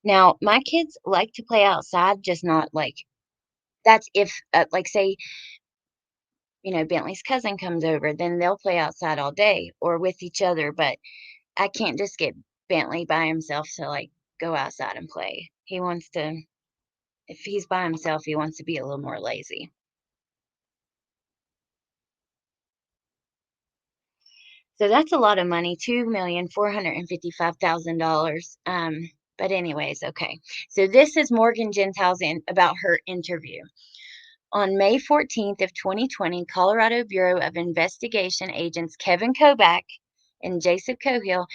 [SPEAKER 1] Now, my kids like to play outside, just not like that's if, like, say, Bentley's cousin comes over, then they'll play outside all day or with each other. But I can't just get Bentley by himself to like go outside and play. He wants to, if he's by himself, he wants to be a little more lazy. So that's a lot of money, $2,455,000. But anyways, okay. So this is Morgan Gentile's in about her interview. On May 14th of 2020, Colorado Bureau of Investigation agents Kevin Kobach and Joseph Cahill,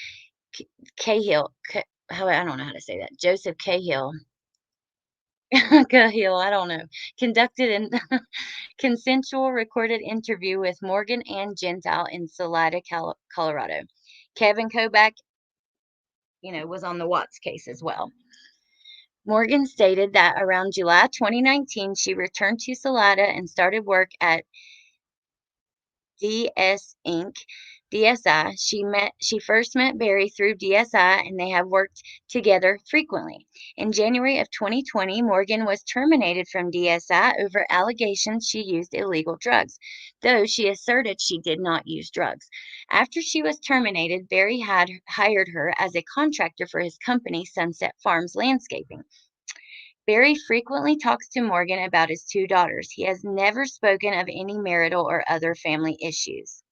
[SPEAKER 1] how I don't know how to say that. Joseph Cahill, Cahill, I don't know, conducted an consensual recorded interview with Morgan and Gentile in Salida, Colorado. Kevin Kobach, was on the Watts case as well. Morgan stated that around July 2019, she returned to Salida and started work at DS Inc. DSI. She first met Barry through DSI and they have worked together frequently. In January of 2020, Morgan was terminated from DSI over allegations she used illegal drugs, though she asserted she did not use drugs. After she was terminated, Barry had hired her as a contractor for his company, Sunset Farms Landscaping. Barry frequently talks to Morgan about his two daughters. He has never spoken of any marital or other family issues.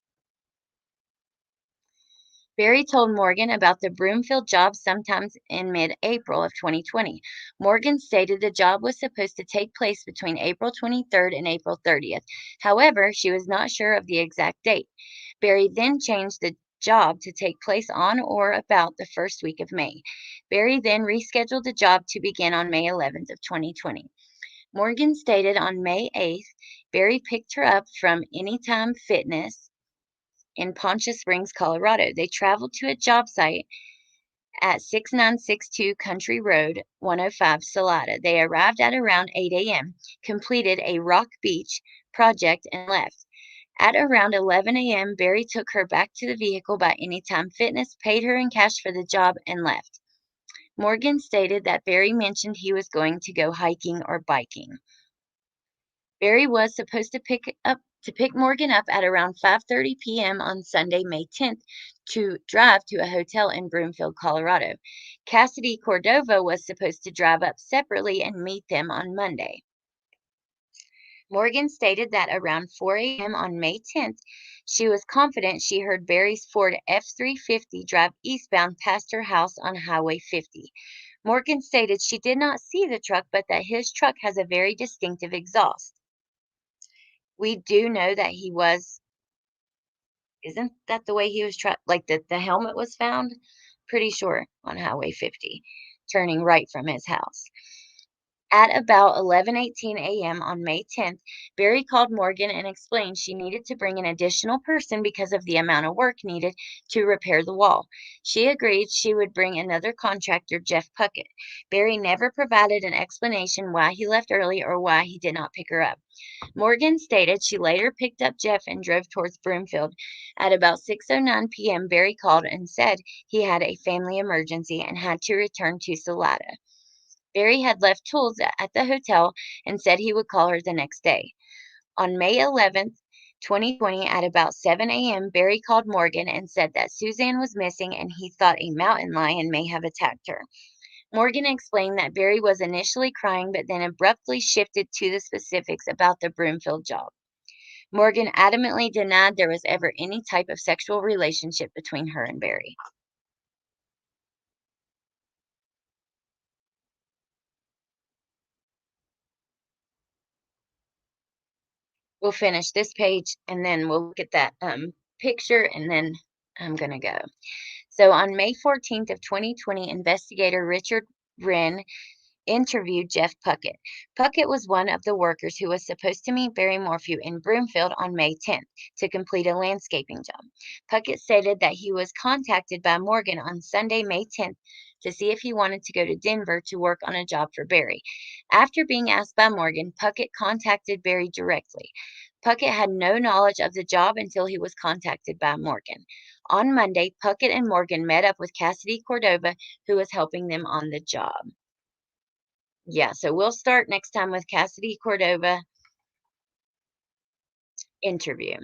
[SPEAKER 1] Barry told Morgan about the Broomfield job sometimes in mid April of 2020. Morgan stated the job was supposed to take place between April 23rd and April 30th. However, she was not sure of the exact date. Barry then changed the job to take place on or about the first week of May. Barry then rescheduled the job to begin on May 11th of 2020. Morgan stated on May 8th, Barry picked her up from Anytime Fitness in Poncha Springs, Colorado. They traveled to a job site at 6962 Country Road, 105 Salada. They arrived at around 8 a.m., completed a Rock Beach project, and left. At around 11 a.m., Barry took her back to the vehicle by Anytime Fitness, paid her in cash for the job, and left. Morgan stated that Barry mentioned he was going to go hiking or biking. Barry was supposed to pick Morgan up at around 5:30 p.m. on Sunday, May 10th, to drive to a hotel in Broomfield, Colorado. Cassidy Cordova was supposed to drive up separately and meet them on Monday. Morgan stated that around 4 a.m. on May 10th, she was confident she heard Barry's Ford F-350 drive eastbound past her house on Highway 50. Morgan stated she did not see the truck, but that his truck has a very distinctive exhaust. We do know that isn't that the way he was like the helmet was found? Pretty sure on Highway 50, turning right from his house. At about 11:18 a.m. on May 10th, Barry called Morgan and explained she needed to bring an additional person because of the amount of work needed to repair the wall. She agreed she would bring another contractor, Jeff Puckett. Barry never provided an explanation why he left early or why he did not pick her up. Morgan stated she later picked up Jeff and drove towards Broomfield. At about 6:09 p.m., Barry called and said he had a family emergency and had to return to Salada. Barry had left tools at the hotel and said he would call her the next day. On May 11th, 2020, at about 7 a.m., Barry called Morgan and said that Suzanne was missing and he thought a mountain lion may have attacked her. Morgan explained that Barry was initially crying but then abruptly shifted to the specifics about the Broomfield job. Morgan adamantly denied there was ever any type of sexual relationship between her and Barry. We'll finish this page and then we'll look at that picture and then I'm going to go. So on May 14th of 2020, investigator Richard Wren interviewed Jeff Puckett. Puckett was one of the workers who was supposed to meet Barry Morphew in Broomfield on May 10th to complete a landscaping job. Puckett stated that he was contacted by Morgan on Sunday, May 10th, to see if he wanted to go to Denver to work on a job for Barry. After being asked by Morgan, Puckett contacted Barry directly. Puckett had no knowledge of the job until he was contacted by Morgan. On Monday, Puckett and Morgan met up with Cassidy Cordova, who was helping them on the job. Yeah, so we'll start next time with Cassidy Cordova interview.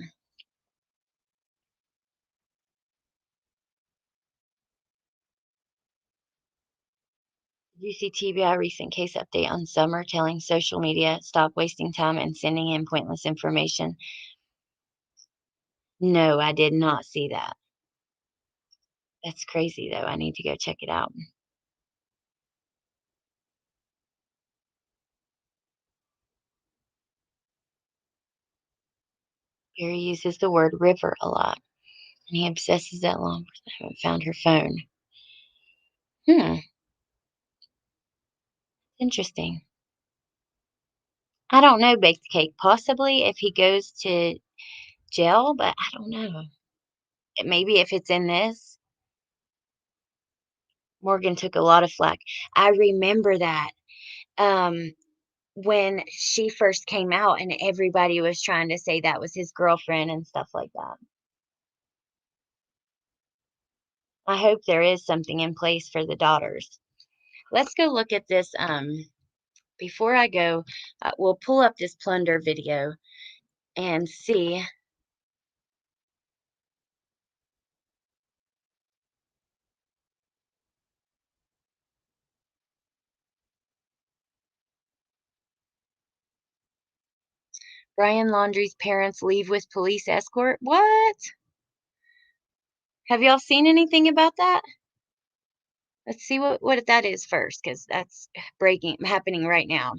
[SPEAKER 1] UCTBI recent case update on Summer telling social media, stop wasting time and sending in pointless information. No, I did not see that. That's crazy, though. I need to go check it out. Barry uses the word river a lot, and he obsesses that long. I haven't found her phone. Interesting. I don't know, Baked Cake. Possibly if he goes to jail, but I don't know. Maybe if it's in this. Morgan took a lot of flack. I remember that when she first came out and everybody was trying to say that was his girlfriend and stuff like that. I hope there is something in place for the daughters. Let's go look at this. Before I go, we'll pull up this plunder video and see. Brian Laundrie's parents leave with police escort. What? Have y'all seen anything about that? Let's see what that is first, because that's happening right now.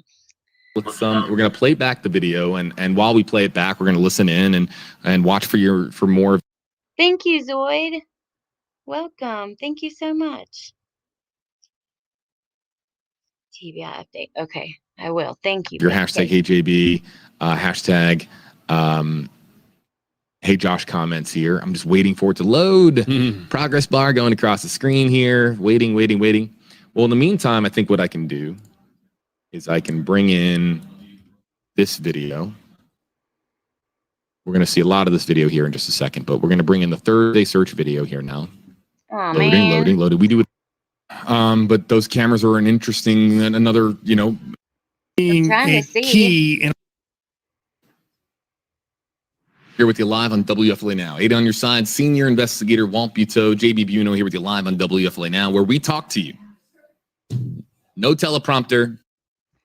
[SPEAKER 2] We're going to play back the video, and while we play it back, we're going to listen in and watch for more.
[SPEAKER 1] Thank you, Zoid. Welcome. Thank you so much. TBI update. Okay, I will. Thank you.
[SPEAKER 2] Your hashtag KJB, hashtag Hey, Josh comments here. I'm just waiting for it to load. Progress bar going across the screen here. Waiting. Well, in the meantime, I think what I can do is I can bring in this video. We're going to see a lot of this video here in just a second, but we're going to bring in the Thursday search video here now.
[SPEAKER 1] Oh,
[SPEAKER 2] Loading. We do it. But those cameras are an interesting, another,
[SPEAKER 1] I'm trying to see.
[SPEAKER 3] Key in
[SPEAKER 2] here with you live on WFLA Now. 8 on your side, senior investigator Walt Buteau, JB Buno here with you live on WFLA Now, where we talk to you. No teleprompter.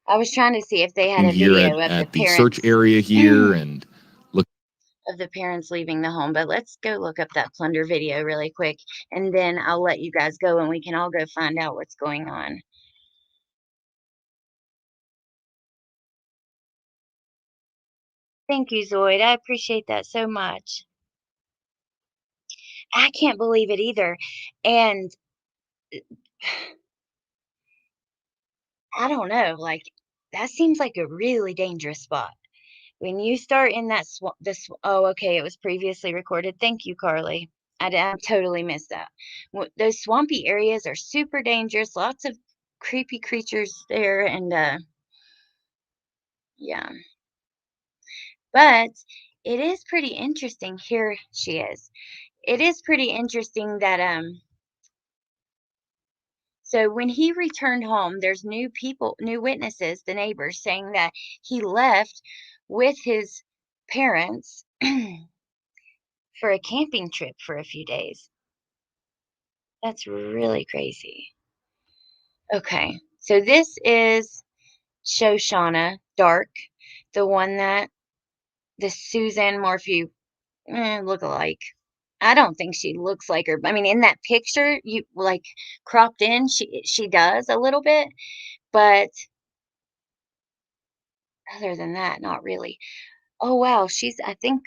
[SPEAKER 1] I was trying to see if they had a
[SPEAKER 2] Here
[SPEAKER 1] video of
[SPEAKER 2] at
[SPEAKER 1] the
[SPEAKER 2] the
[SPEAKER 1] parents
[SPEAKER 2] search area here and look
[SPEAKER 1] of the parents leaving the home. But let's go look up that plunder video really quick, and then I'll let you guys go, and we can all go find out what's going on. Thank you, Zoid. I appreciate that so much. I can't believe it either. And I don't know, like, that seems like a really dangerous spot. When you start in that oh, okay, it was previously recorded. Thank you, Carly. I totally missed that. Those swampy areas are super dangerous. Lots of creepy creatures there, and yeah. But it is pretty interesting. Here she is. It is pretty interesting that so when he returned home, there's new witnesses, the neighbors, saying that he left with his parents for a camping trip for a few days. That's really crazy. Okay, so this is Shoshana Dark, the one that the Suzanne Morphew look alike. I don't think she looks like her. I mean, in that picture, you like cropped in, she does a little bit, but other than that, not really. Oh wow, she's I think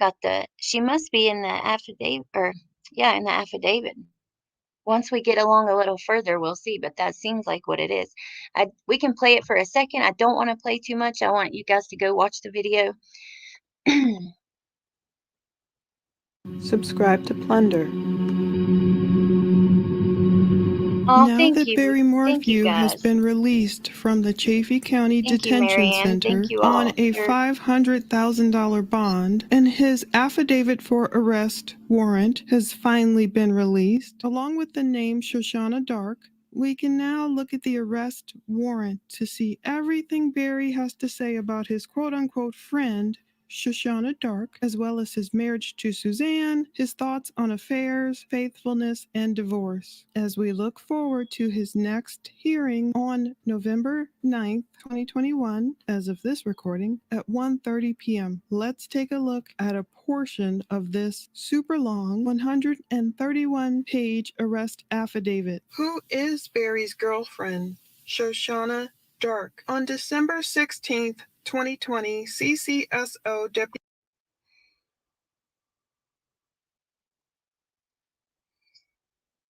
[SPEAKER 1] she must be in the affidavit, or yeah, in the affidavit. Once we get along a little further, we'll see, but that seems like what it is. We can play it for a second. I don't want to play too much. I want you guys to go watch the video.
[SPEAKER 4] Subscribe to Plunder.
[SPEAKER 1] Oh,
[SPEAKER 4] Now
[SPEAKER 1] thank
[SPEAKER 4] that
[SPEAKER 1] you.
[SPEAKER 4] Barry
[SPEAKER 1] Thank you
[SPEAKER 4] Morphew has
[SPEAKER 1] guys.
[SPEAKER 4] been released from the Chaffee County
[SPEAKER 1] Thank you,
[SPEAKER 4] Detention
[SPEAKER 1] Marianne.
[SPEAKER 4] Center
[SPEAKER 1] Thank you
[SPEAKER 4] on
[SPEAKER 1] all.
[SPEAKER 4] a $500,000 bond, and his affidavit for arrest warrant has finally been released, along with the name Shoshana Dark, we can now look at the arrest warrant to see everything Barry has to say about his quote-unquote friend, Shoshana Dark, as well as his marriage to Suzanne, his thoughts on affairs, faithfulness, and divorce, as we look forward to his next hearing on November 9th, 2021, as of this recording, at 1:30 p.m. Let's take a look at a portion of this super long 131-page arrest affidavit. Who is Barry's girlfriend? Shoshana Dark. On December 16th, 2020, CCSO Deputy.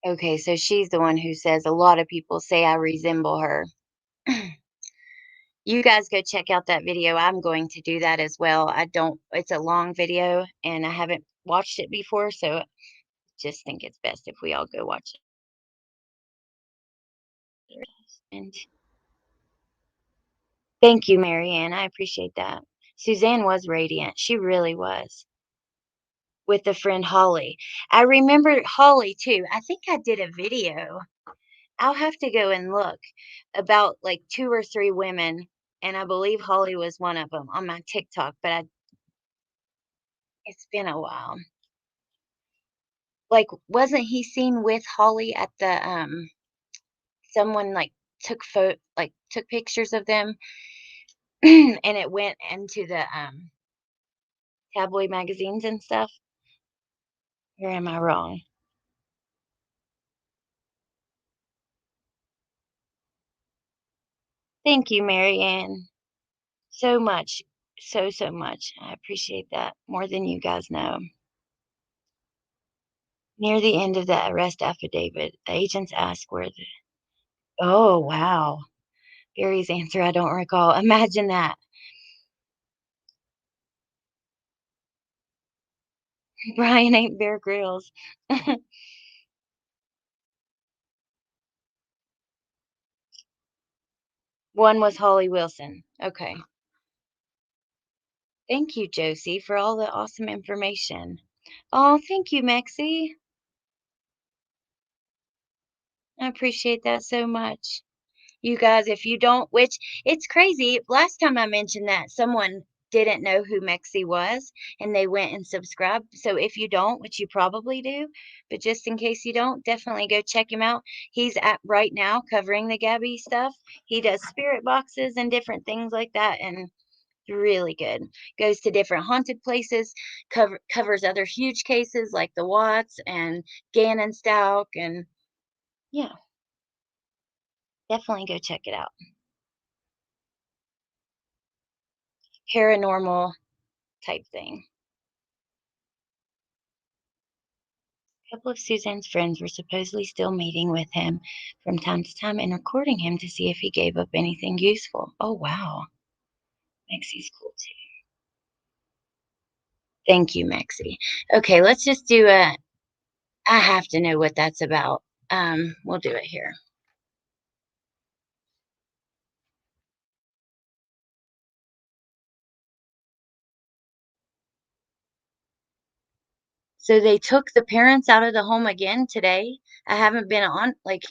[SPEAKER 1] Okay, so she's the one who says a lot of people say I resemble her. You guys go check out that video. I'm going to do that as well. It's a long video and I haven't watched it before, so just think it's best if we all go watch it. And thank you, Marianne. I appreciate that. Suzanne was radiant. She really was. With the friend Holly. I remember Holly too. I think I did a video. I'll have to go and look about like 2 or 3 women, and I believe Holly was one of them on my TikTok, but it's been a while. Like, wasn't he seen with Holly at the someone like took pictures of them and it went into the tabloid magazines and stuff? Or am I wrong? Thank you, Marianne. So much. So much. I appreciate that more than you guys know. Near the end of the arrest affidavit, the agents ask where the oh, wow. Gary's answer, I don't recall. Imagine that. Brian ain't Bear Grylls. One was Holly Wilson. Okay. Thank you, Josie, for all the awesome information. Oh, thank you, Mexie. I appreciate that so much. You guys, if you don't, which it's crazy. Last time I mentioned that someone didn't know who Mexi was and they went and subscribed. So if you don't, which you probably do, but just in case you don't, definitely go check him out. He's at right now covering the Gabby stuff. He does spirit boxes and different things like that, and really good. Goes to different haunted places, covers other huge cases like the Watts and Gannon Stalk, and yeah, definitely go check it out. Paranormal type thing. A couple of Suzanne's friends were supposedly still meeting with him from time to time and recording him to see if he gave up anything useful. Oh, wow. Mexie's cool too. Thank you, Mexie. Okay, let's just do a. I have to know what that's about. We'll do it here. So they took the parents out of the home again today. I haven't been on, like,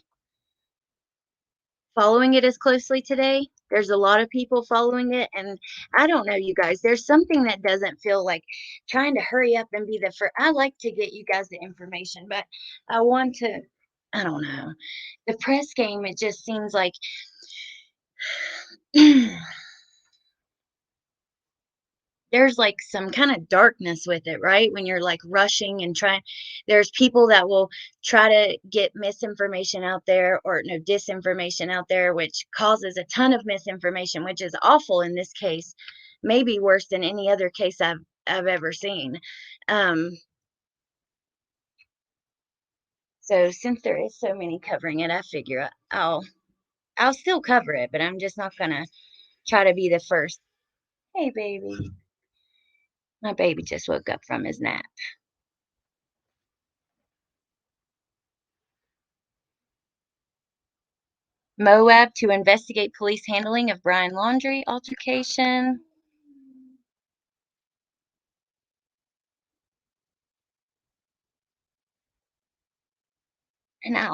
[SPEAKER 1] following it as closely today. There's a lot of people following it, and I don't know, you guys. There's something that doesn't feel like trying to hurry up and be the first. I like to get you guys the information, but I want to. I don't know. The press game. It just seems like there's like some kind of darkness with it, right? When you're like rushing and trying, there's people that will try to get misinformation out there or no disinformation out there, which causes a ton of misinformation, which is awful in this case, maybe worse than any other case I've ever seen. Um, so since there is so many covering it, I figure I'll still cover it, but I'm just not gonna try to be the first. Hey, baby. My baby just woke up from his nap. Moab to investigate police handling of Brian Laundrie altercation. And I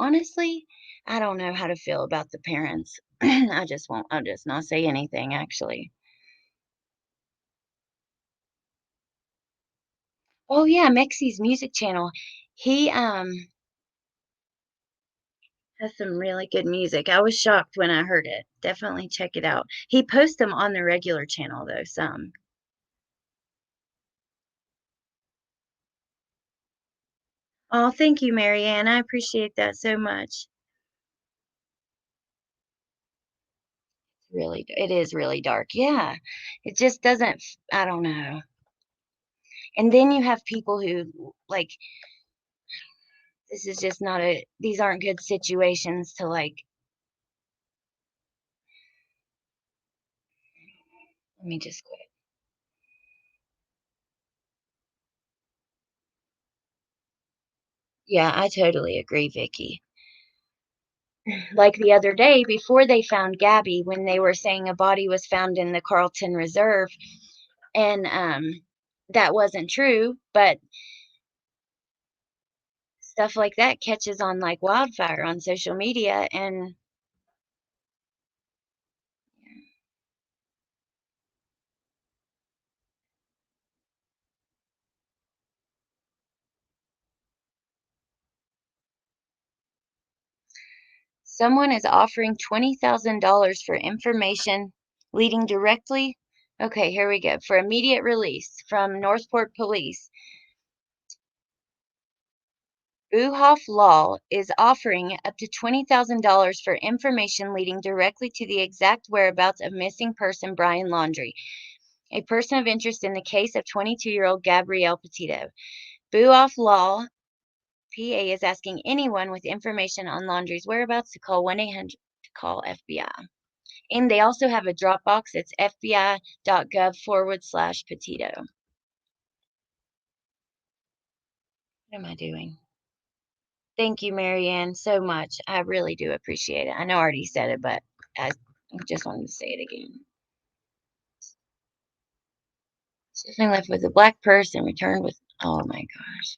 [SPEAKER 1] don't know how to feel about the parents. I'll just not say anything actually. Oh yeah, Mexie's music channel. He has some really good music. I was shocked when I heard it. Definitely check it out. He posts them on the regular channel though, some. Oh, thank you, Marianne. I appreciate that so much. Really, it is really dark. Yeah. It just doesn't, I don't know. And then you have people who like this is just not a these aren't good situations to like let me just quit. Yeah, I totally agree, Vicky. Like the other day before they found Gabby when they were saying a body was found in the Carlton Reserve and that wasn't true, but stuff like that catches on like wildfire on social media and someone is offering $20,000 for information leading directly. Okay, here we go. For immediate release from Northport Police. Buhoff Law is offering up to $20,000 for information leading directly to the exact whereabouts of missing person Brian Laundrie, a person of interest in the case of 22-year-old Gabrielle Petito. Buhoff Law PA is asking anyone with information on Laundrie's whereabouts to call 1-800 to call FBI. And they also have a Dropbox. It's fbi.gov/Petito. What am I doing? Thank you, Marianne, so much. I really do appreciate it. I know I already said it, but I just wanted to say it again. Suzanne left with a black purse and returned with, oh my gosh.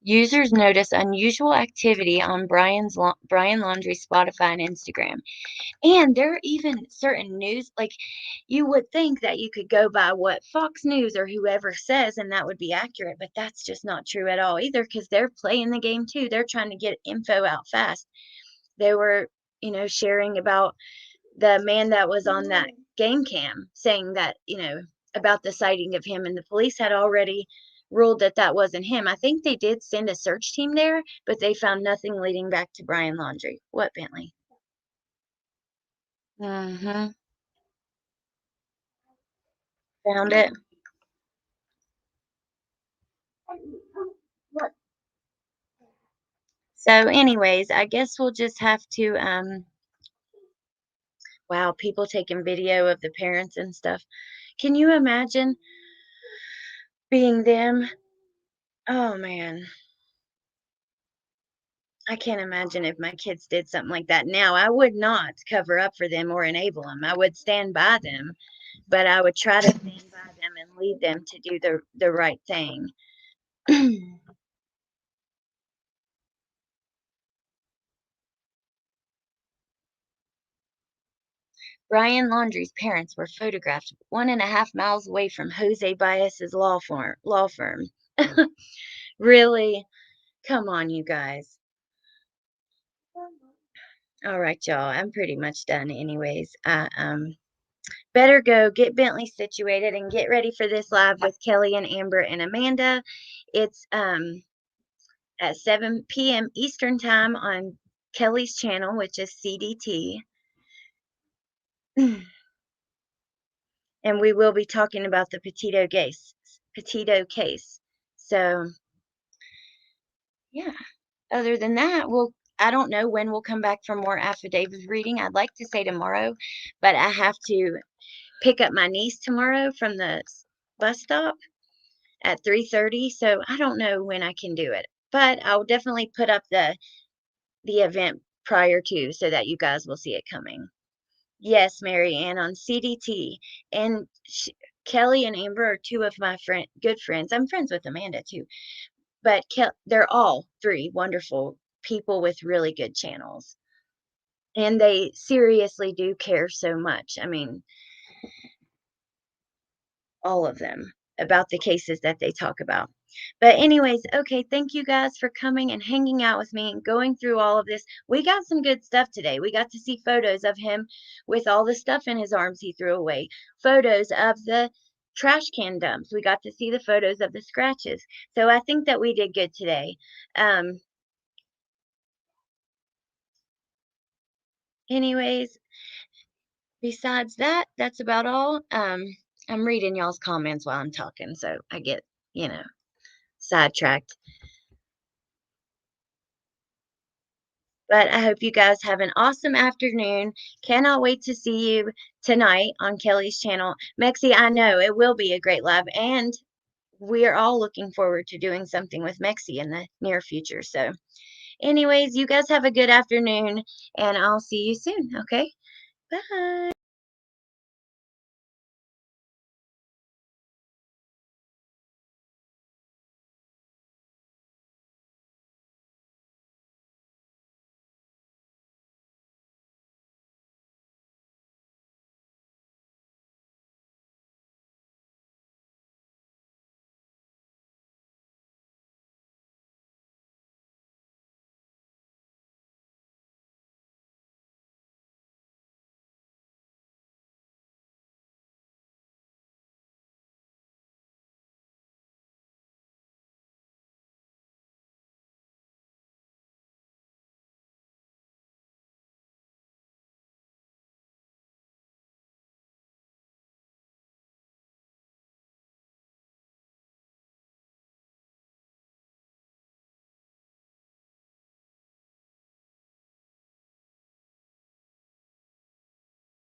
[SPEAKER 1] Users notice unusual activity on Brian Laundrie's Spotify and Instagram. And there are even certain news, like you would think that you could go by what Fox News or whoever says and that would be accurate, but that's just not true at all either because they're playing the game too. They're trying to get info out fast. They were, sharing about the man that was on that game cam saying that, about the sighting of him, and the police had already ruled that that wasn't him. I think they did send a search team there, but they found nothing leading back to Brian Laundrie. What, Bentley? Mm-hmm. Found it. So anyways, I guess we'll just have to, wow, people taking video of the parents and stuff. Can you imagine being them? Oh man. I can't imagine if my kids did something like that now. I would not cover up for them or enable them. I would stand by them, but I would try to stand by them and lead them to do the right thing. Brian Laundrie's parents were photographed 1.5 miles away from Jose Baez's law firm. Really? Come on, you guys. All right, y'all. I'm pretty much done anyways. I better go get Bentley situated and get ready for this live with Kelly and Amber and Amanda. It's at 7 p.m. Eastern time on Kelly's channel, which is CDT. And we will be talking about the Petito case. So yeah, other than that, I don't know when we'll come back for more affidavit reading. I'd like to say tomorrow, but I have to pick up my niece tomorrow from the bus stop at 3:30, so I don't know when I can do it. But I'll definitely put up the event prior to so that you guys will see it coming. Yes, Mary Ann on CDT. And Kelly and Amber are two of my good friends. I'm friends with Amanda too. But they're all three wonderful people with really good channels. And they seriously do care so much. I mean, all of them, about the cases that they talk about. But anyways, okay, thank you guys for coming and hanging out with me and going through all of this. We got some good stuff today. We got to see photos of him with all the stuff in his arms he threw away, photos of the trash can dumps. We got to see the photos of the scratches. So I think that we did good today. Anyways, besides that, that's about all. I'm reading y'all's comments while I'm talking, so I get, sidetracked. But I hope you guys have an awesome afternoon. Cannot wait to see you tonight on Kelly's channel. Mexi, I know it will be a great live, and we're all looking forward to doing something with Mexi in the near future. So anyways, you guys have a good afternoon, and I'll see you soon, okay? Bye.